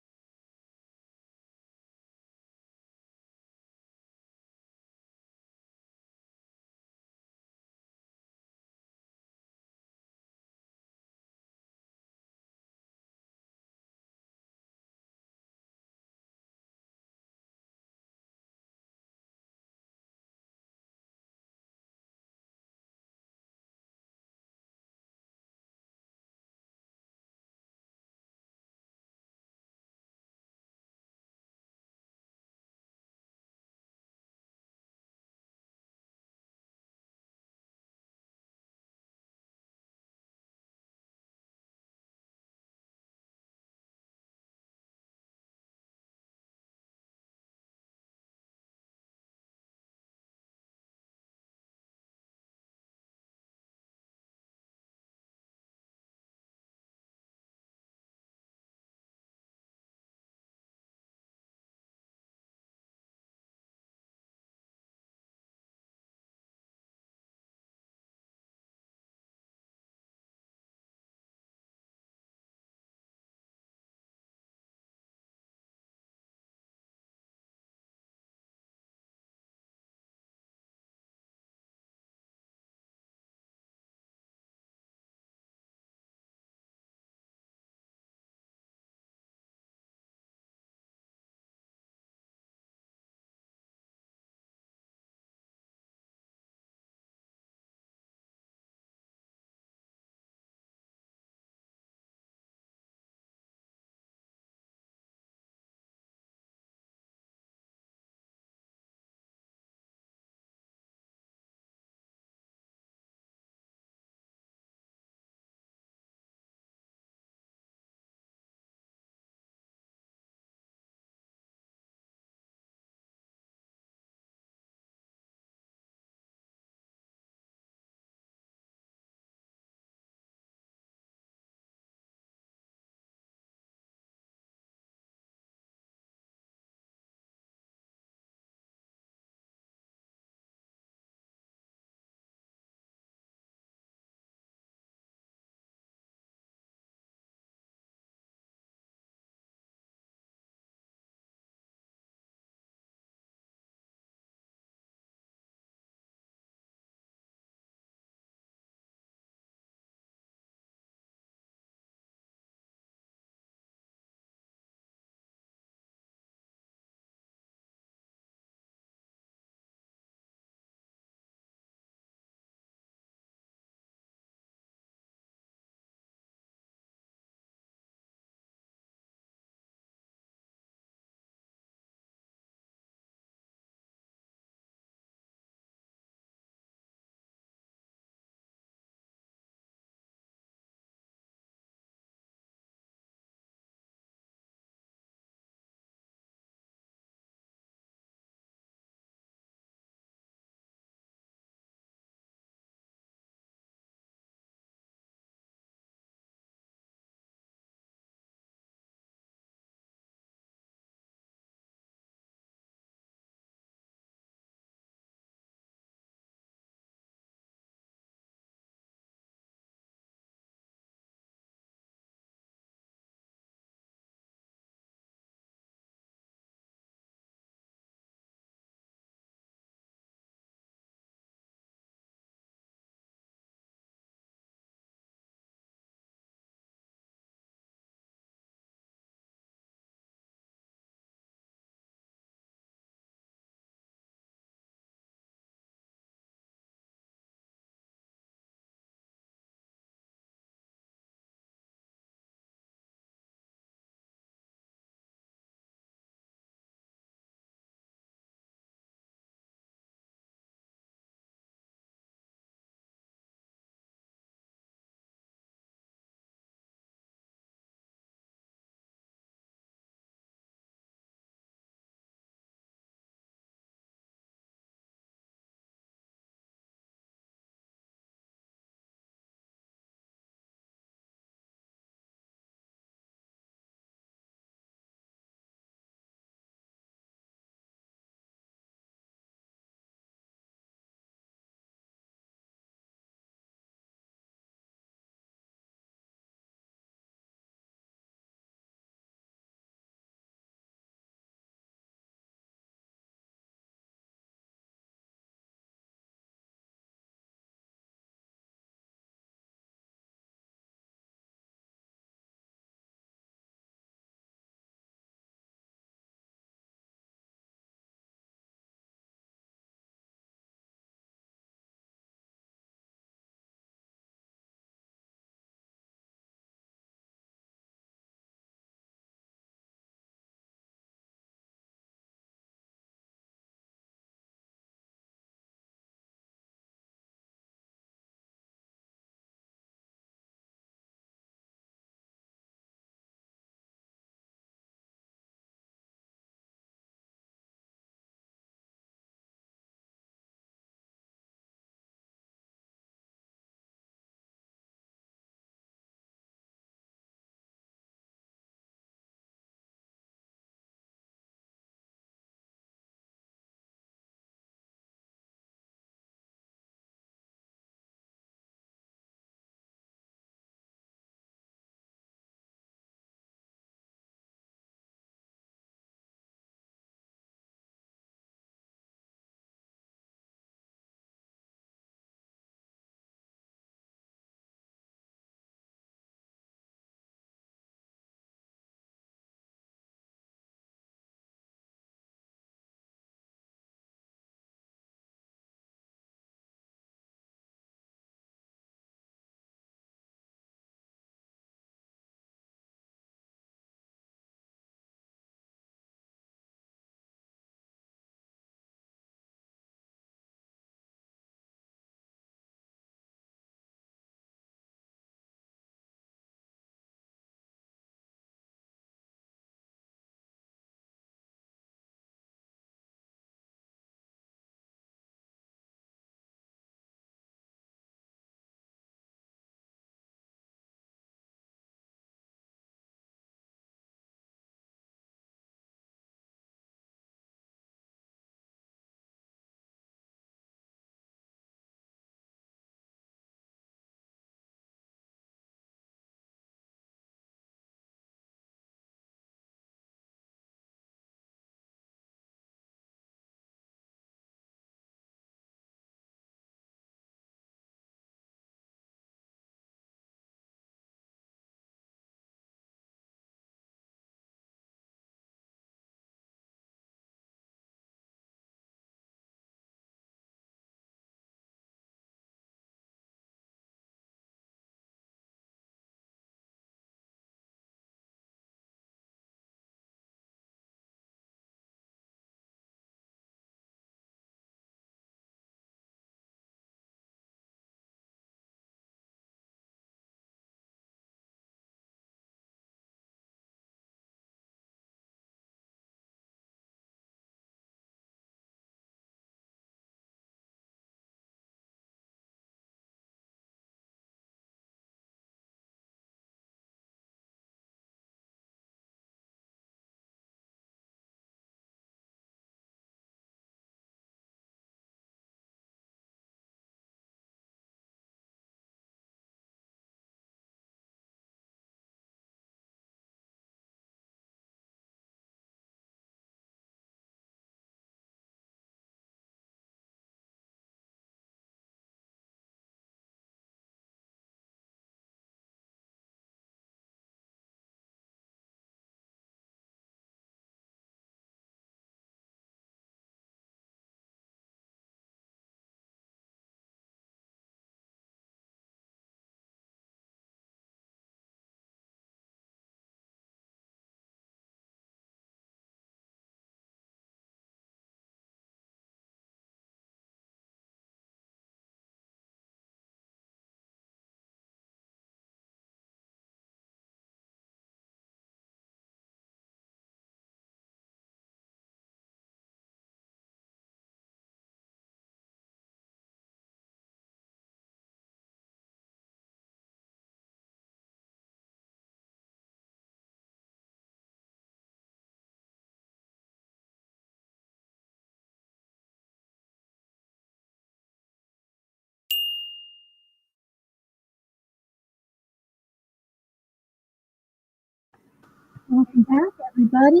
Welcome back, everybody.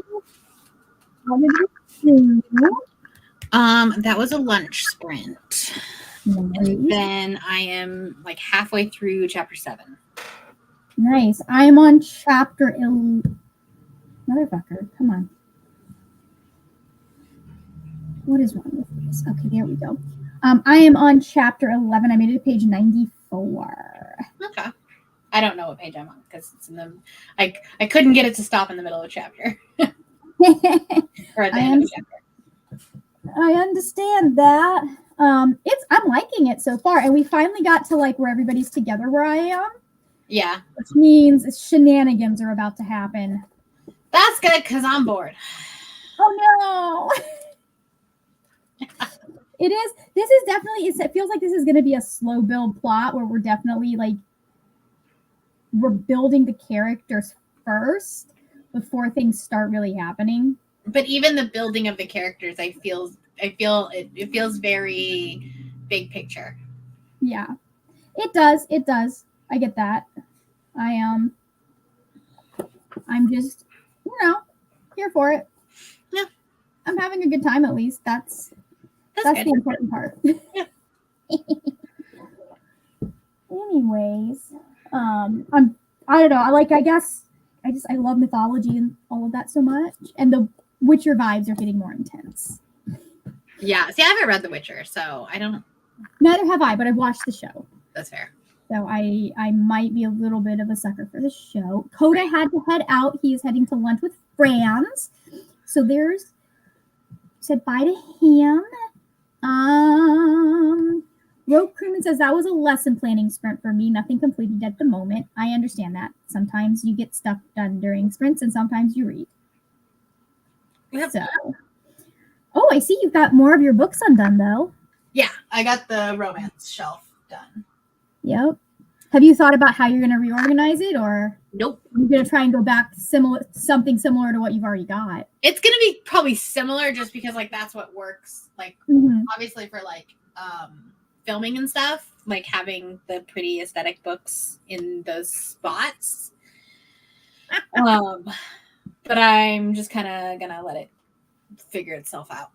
How did you do? That was a lunch sprint. Nice. Then I am like halfway through chapter 7. Nice. I'm on chapter 11. Motherfucker, come on. What is wrong with this? Okay, there we go. I am on chapter 11. I made it to page 94. Okay. I don't know what page I'm on because it's in the. I couldn't get it to stop in the middle of a chapter or at the end of a chapter. I understand that. I'm liking it so far, and we finally got to like where everybody's together where I am, Yeah, which means shenanigans are about to happen. that's good because I'm bored. Oh no. It is. This is definitely. It feels like this is going to be a slow build plot where we're definitely like we're building the characters first before things start really happening. But even the building of the characters, I feel it feels very big picture. Yeah, it does. It does. I get that. I'm just, here for it. Yeah. I'm having a good time at least. That's That's the good. important part. Yeah. Anyways, I don't know. I love mythology and all of that so much. And the Witcher vibes are getting more intense. Yeah. See, I haven't read The Witcher, so I don't. Neither have I, but I've watched the show. That's fair. So I might be a little bit of a sucker for the show. Coda had to head out. He is heading to lunch with Franz. So said bye to him. Rogue Crewman says that was a lesson planning sprint for me. Nothing completed at the moment. I understand that. Sometimes you get stuff done during sprints and sometimes you read. Yep. So, I see you've got more of your books undone though. Yeah, I got the romance shelf done. Yep. Have you thought about how you're going to reorganize it, or Nope. you're going to try and go back something similar to what you've already got? It's gonna be probably similar, just because like that's what works. Like Mm-hmm. obviously for like filming and stuff, like having the pretty aesthetic books in those spots. But I'm just kind of gonna let it figure itself out.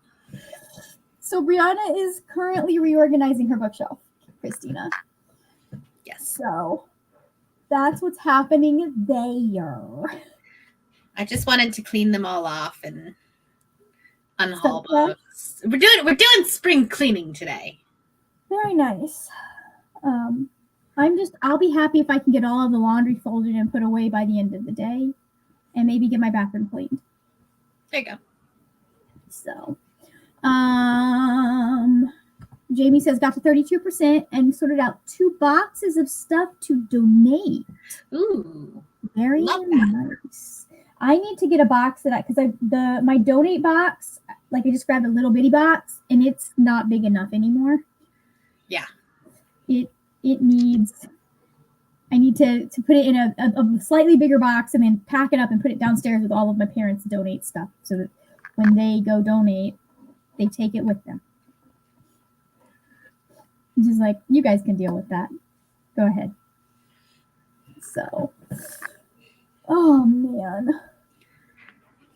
So Brianna is currently reorganizing her bookshelf, Christina. Yes. So that's what's happening there. I just wanted to clean them all off and unhaul Okay. books. We're doing spring cleaning today. Very nice. I'll be happy if I can get all of the laundry folded and put away by the end of the day, and maybe get my bathroom cleaned. There you go. So, Jamie says got to 32% and sorted out 2 boxes of stuff to donate. Ooh. Very Love that. nice. I need to get a box of that because my donate box, like I just grabbed a little bitty box and it's not big enough anymore. Yeah. I need to put it in a slightly bigger box and then pack it up and put it downstairs with all of my parents' donate stuff so that when they go donate, they take it with them. Just like, you guys can deal with that. Go ahead. So, oh man.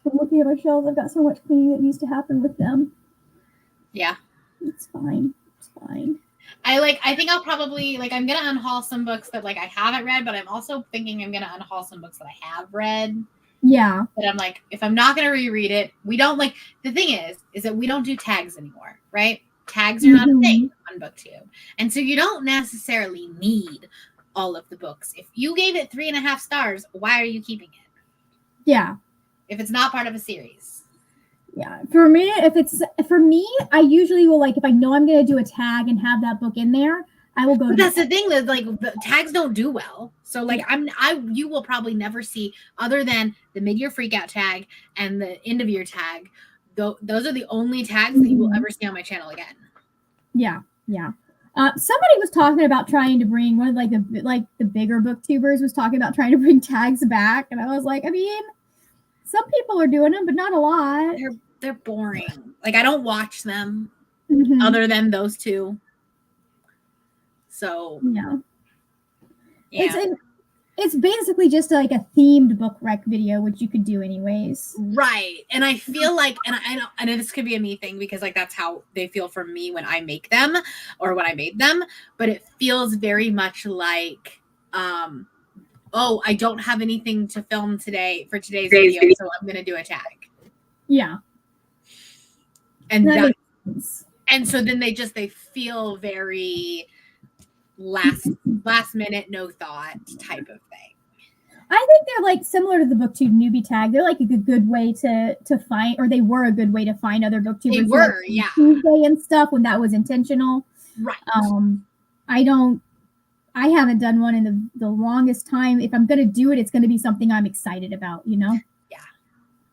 I'm looking at my shelves. I've got so much cleaning that needs to happen with them. Yeah. It's fine. It's fine. I think I'll probably I'm gonna unhaul some books that I haven't read, but I'm also thinking I'm gonna unhaul some books that I have read. Yeah. But I'm like, if I'm not gonna reread it, we don't the thing is that we don't do tags anymore, right? Tags are not a thing on BookTube. And so you don't necessarily need all of the books. If you gave it 3.5 stars, why are you keeping it? Yeah. If it's not part of a series. Yeah. For me, I usually will if I know I'm gonna do a tag and have that book in there, I will go But to that's the thing that the tags don't do well. So you will probably never see, other than the mid-year freakout tag and the end of year tag. Those are the only tags that you will ever see on my channel again. Yeah. Somebody was talking about trying to bring one of the bigger booktubers was talking about trying to bring tags back, and I was like, I mean, some people are doing them, but not a lot. They're boring. I don't watch them Mhm. other than those two. So Yeah. It's basically just like a themed book rec video, which you could do anyways. Right. And I feel like, and I know this could be a me thing because like that's how they feel for me when I make them or when I made them, but it feels very much like, oh, I don't have anything to film today for today's video, so I'm gonna do a tag. Yeah. And That that, makes sense. and so then they feel very last minute, no thought type of thing. I think they're like similar to the BookTube newbie tag. They're like a good way to find, or they were a good way to find other booktubers. They were, like yeah. Tuesday and stuff when that was intentional. Right. I haven't done one in the longest time. If I'm gonna do it, it's gonna be something I'm excited about, you know? Yeah.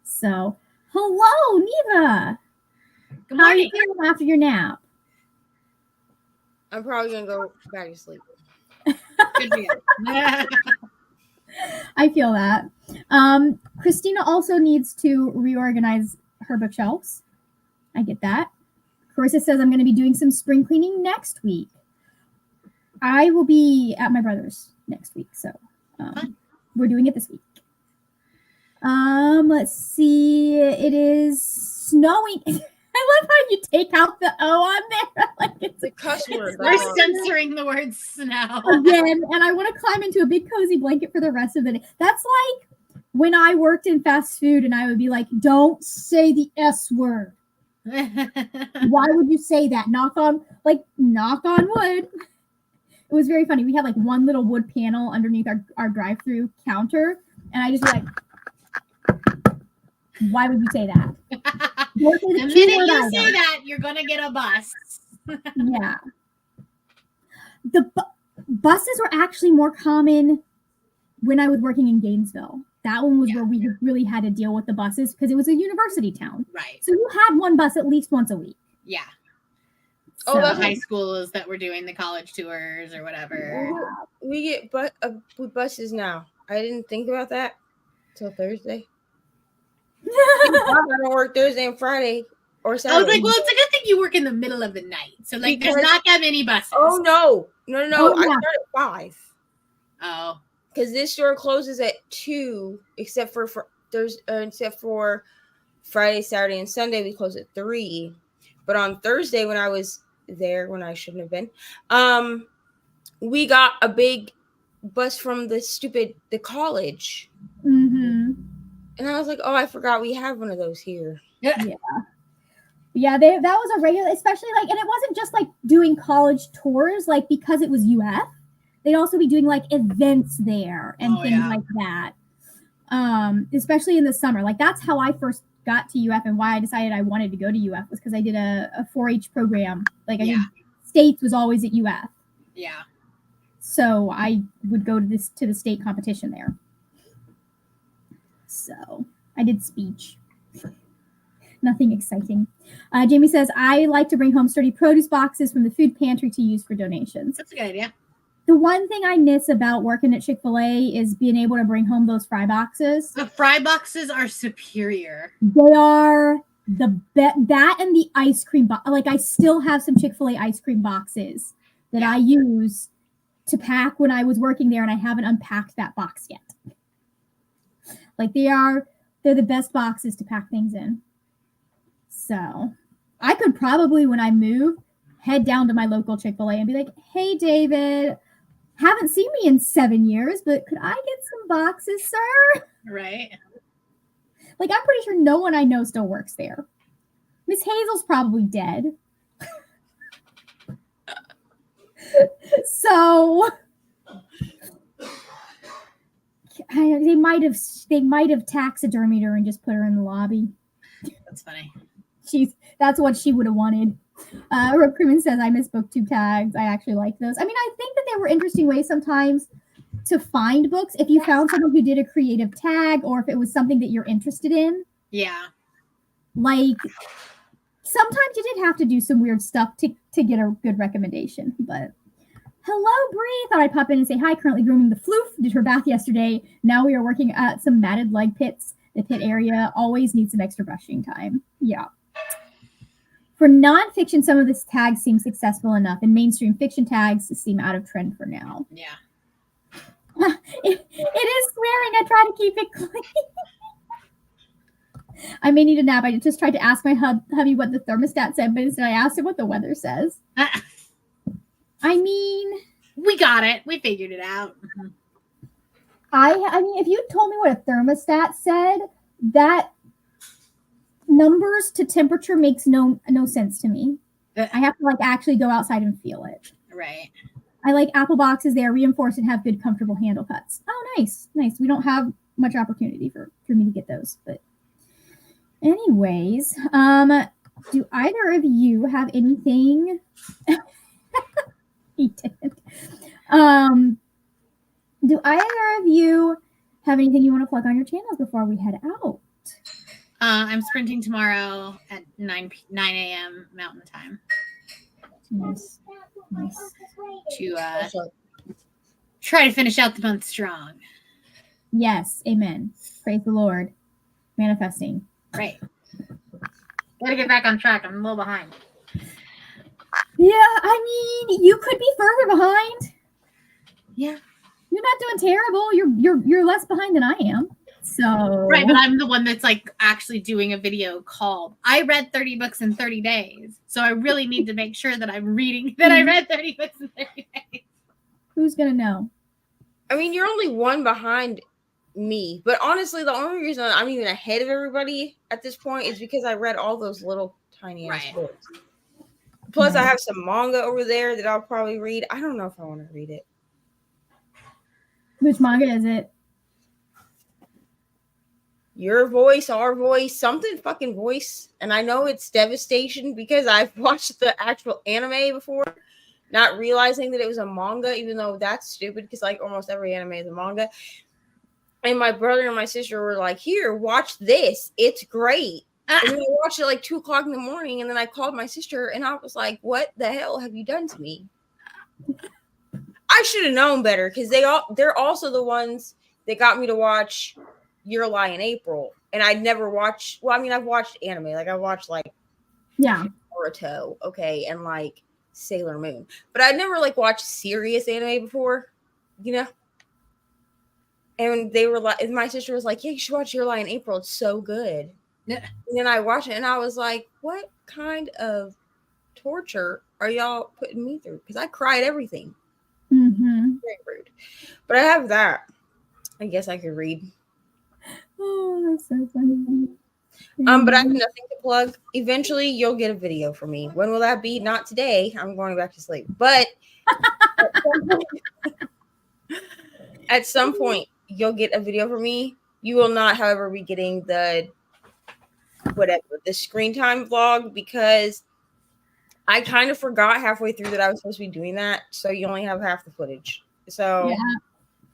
So, hello, Neva. Good How are you morning. feeling after your nap? I'm probably gonna go back to sleep. Good for you. I feel that. Christina also needs to reorganize her bookshelves. I get that. Carissa says I'm going to be doing some spring cleaning next week. I will be at my brother's next week, so we're doing it this week. Let's see. It is snowing. I love how you take out the O on there. Like it's The cuss word. We're censoring the word snow. again, and I want to climb into a big cozy blanket for the rest of the day. That's like when I worked in fast food and I would be like, don't say the S word. Why would you say that? Knock on wood. It was very funny. We had like one little wood panel underneath our drive-through counter, and I just be like, why would you say that? The minute you say that, you're gonna get a bus. Yeah. The buses were actually more common when I was working in Gainesville. That one was where we really had to deal with the buses because it was a university town. Right. So you had one bus at least once a week. Yeah. Oh, So- that's High schools that were doing the college tours or whatever. We get buses now. I didn't think about that till Thursday. I don't work Thursday and Friday or I Saturday. was like, well, it's a good thing you work in the middle of the night. So like there's Because- not that many buses. oh no. Oh, I yeah. start at 5 Oh. because this store closes at 2, except for Friday, Saturday, and Sunday. We close at 3. But on Thursday, when I was there, when I shouldn't have been, we got a big bus from the college, Mm-hmm. and I was like, oh, I forgot we have one of those here. Yeah, that was a regular, especially like, and it wasn't just like doing college tours, like because it was UF, they'd also be doing like events there and Oh, things yeah. like that. Especially in the summer. Like that's how I first got to UF and why I decided I wanted to go to UF was because I did a 4-H program. Like I did states was always at UF. Yeah. So I would go to the state competition there. So I did speech. Nothing exciting. Jamie says, I like to bring home sturdy produce boxes from the food pantry to use for donations. That's a good idea. The one thing I miss about working at Chick-fil-A is being able to bring home those fry boxes. The fry boxes are superior. They are the that and the ice cream box. Like I still have some Chick-fil-A ice cream boxes that I use to pack when I was working there, and I haven't unpacked that box yet. Like they're the best boxes to pack things in. So I could probably, when I move, head down to my local Chick-fil-A and be like, hey, David, haven't seen me in 7 years, but could I get some boxes, sir? Right. Like, I'm pretty sure no one I know still works there. Miss Hazel's probably dead. So they might have taxidermied her and just put her in the lobby. That's funny. That's what she would have wanted. Rob Crewman says, I miss booktube tags. I actually like those. I mean, I think that they were interesting ways sometimes to find books. If you found someone who did a creative tag or if it was something that you're interested in. Yeah. Like, sometimes you did have to do some weird stuff to get a good recommendation. But hello, Bree. Thought I'd pop in and say hi. Currently grooming the floof. Did her bath yesterday. Now we are working at some matted leg pits. The pit area always needs some extra brushing time. Yeah. For nonfiction, some of this tags seem successful enough, and mainstream fiction tags seem out of trend for now. Yeah. it is swearing. I try to keep it clean. I may need a nap. I just tried to ask my hubby what the thermostat said, but instead I asked him what the weather says. I mean, We got it. We figured it out. I mean, if you told me what a thermostat said, that numbers to temperature makes no sense to me. I have to like actually go outside and feel it. Right. I like apple boxes. They are reinforced and have good, comfortable handle cuts. Oh, nice. We don't have much opportunity for me to get those. But anyways, do either of you have anything? He did. Do either of you have anything you want to plug on your channels before we head out? I'm sprinting tomorrow at 9 a.m. Mountain Time Nice. to try to finish out the month strong. Yes. Amen. Praise the Lord. Manifesting. Right. Gotta get back on track. I'm a little behind. Yeah, I mean, you could be further behind. Yeah. You're not doing terrible. You're less behind than I am. So Right, but I'm the one that's like actually doing a video called I read 30 books in 30 days. So I really need to make sure that I'm reading that I read 30 books in 30 days. Who's gonna know? I mean, you're only one behind me, but honestly, the only reason I'm even ahead of everybody at this point is because I read all those little tiny ass Right. books. Plus, I Right. have some manga over there that I'll probably read. I don't know if I want to read it. Which manga is it? Your voice, our voice, something fucking voice. And I know it's Devastation because I've watched the actual anime before, not realizing that it was a manga, even though that's stupid because like almost every anime is a manga. And my brother and my sister were like, here, watch this. It's great. And then I watched it like 2:00 in the morning. And then I called my sister and I was like, what the hell have you done to me? I should have known better because they're also the ones that got me to watch Your Lie in April. And I'd never watched, well, I mean, I've watched anime. Like I watched like Yeah. Naruto, okay, and like Sailor Moon. But I'd never like watched serious anime before, you know? And they were like, and my sister was like, yeah, you should watch Your Lie in April. It's so good. Yeah. And then I watched it and I was like, what kind of torture are y'all putting me through? Because I cried everything. Mm-hmm. Very rude. But I have that. I guess I could read. Oh, that's so funny. But I have nothing to plug. Eventually you'll get a video from me. When will that be? Not today. I'm going back to sleep. But at some point you'll get a video from me. You will not, however, be getting the screen time vlog because I kind of forgot halfway through that I was supposed to be doing that. So you only have half the footage. So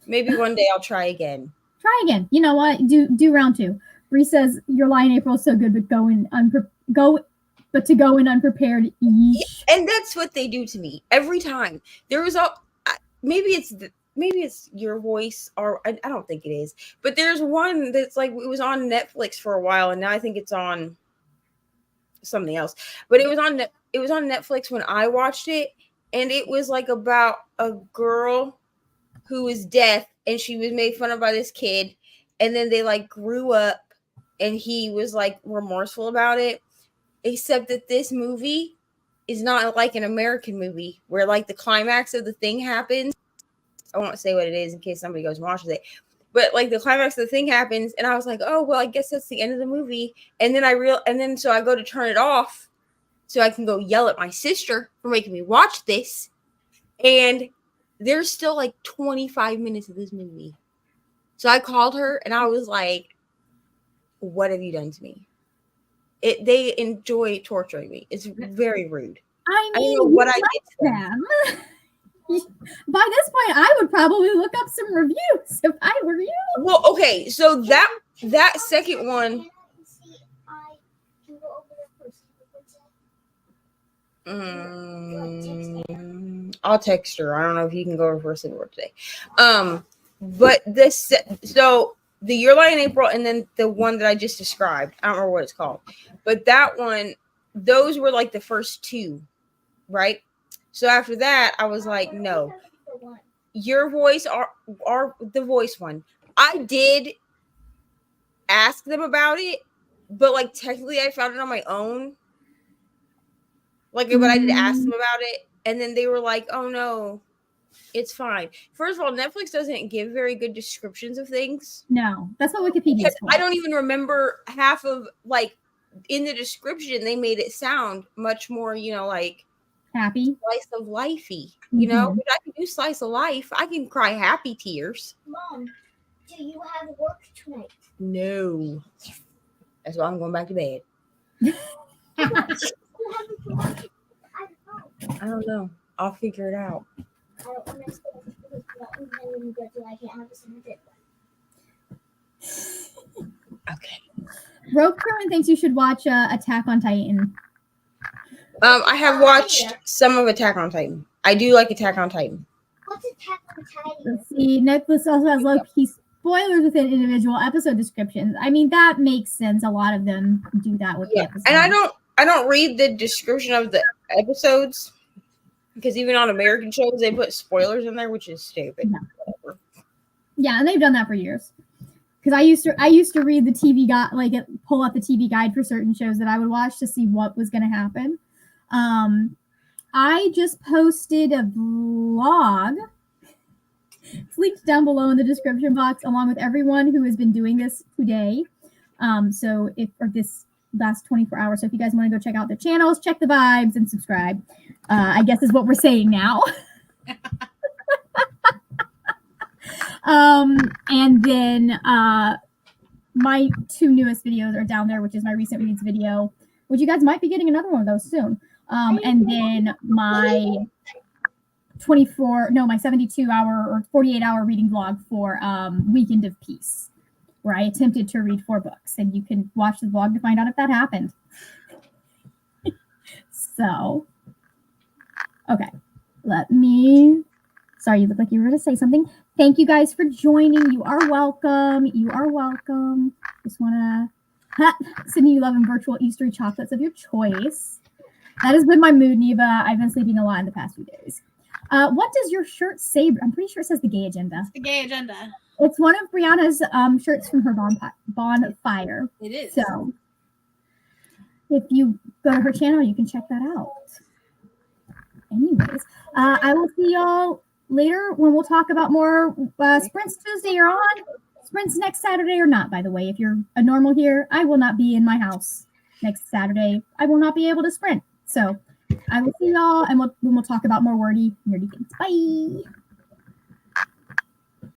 maybe one day I'll try again. Try again. You know what? Do round 2. Bree says Your Lie in April is so good, but to go in unprepared. Yeesh. And that's what they do to me every time. There was maybe it's Your Voice, or I don't think it is, but there's one that's like it was on Netflix for a while, and now I think it's on something else. But it was on Netflix when I watched it, and it was like about a girl who was deaf, and she was made fun of by this kid, and then they like grew up, and he was like remorseful about it. Except that this movie is not like an American movie where like the climax of the thing happens. I won't say what it is in case somebody goes and watches it. But like the climax of the thing happens, and I was like, oh well, I guess that's the end of the movie. And then so I go to turn it off so I can go yell at my sister for making me watch this. And there's still like 25 minutes of this movie. So I called her and I was like, what have you done to me? They enjoy torturing me. It's very rude. I I mean, don't know what I you did to them. like them. By this point, I would probably look up some reviews if I were you. Well, okay, so that second one. I'll text her. I don't know if you can go over for a single word today. But so the Your Lie in April, and then the one that I just described. I don't remember what it's called, but that one, those were like the first 2, right? So after that, I was like, no. your voice or the voice one. I did ask them about it, but like technically I found it on my own. Like, but I did ask them about it, and then they were like, "Oh no, it's fine." First of all, Netflix doesn't give very good descriptions of things. No, that's what Wikipedia is for. I don't even remember half of like in the description. They made it sound much more, like Happy. slice of lifey. But I can do slice of life. I can cry happy tears. Mom, do you have work tonight? No, that's why I'm going back to bed. I don't know. I'll figure it out. I don't understand because when you go to I can't have a single day. Okay. Rope Current thinks you should watch Attack on Titan. I have watched some of Attack on Titan. I do like Attack on Titan. What's Attack on Titan? Let's see. Netflix also has low-key spoilers within individual episode descriptions. I mean, that makes sense. A lot of them do that with the episodes. And I don't read the description of the episodes because even on American shows they put spoilers in there, which is stupid. Yeah. Yeah, and they've done that for years. Because I used to read the TV guide, pull up the TV guide for certain shows that I would watch to see what was going to happen. I just posted a vlog. It's linked down below in the description box, along with everyone who has been doing this today. Or this last 24 hours. So if you guys want to go check out their channels, check the vibes, and subscribe, I guess is what we're saying now. And then my 2 newest videos are down there, which is my recent reads video, which you guys might be getting another one of those soon. And then my 72-hour or 48-hour reading vlog for Weekend of Peace, where I attempted to read 4 books, and you can watch the vlog to find out if that happened. So, okay, sorry, you look like you were going to say something. Thank you guys for joining. You are welcome. Just want to sending you love and virtual Easter chocolates of your choice. That has been my mood, Neva. I've been sleeping a lot in the past few days. What does your shirt say? I'm pretty sure it says the gay agenda. It's the gay agenda. It's one of Brianna's shirts from her bonfire. It is. So if you go to her channel, you can check that out. Anyways, I will see y'all later when we'll talk about more sprints Tuesday are on. Sprints next Saturday or not, by the way. If you're a normal here, I will not be in my house next Saturday. I will not be able to sprint. So I will see y'all, and we'll talk about more wordy, nerdy things. Bye.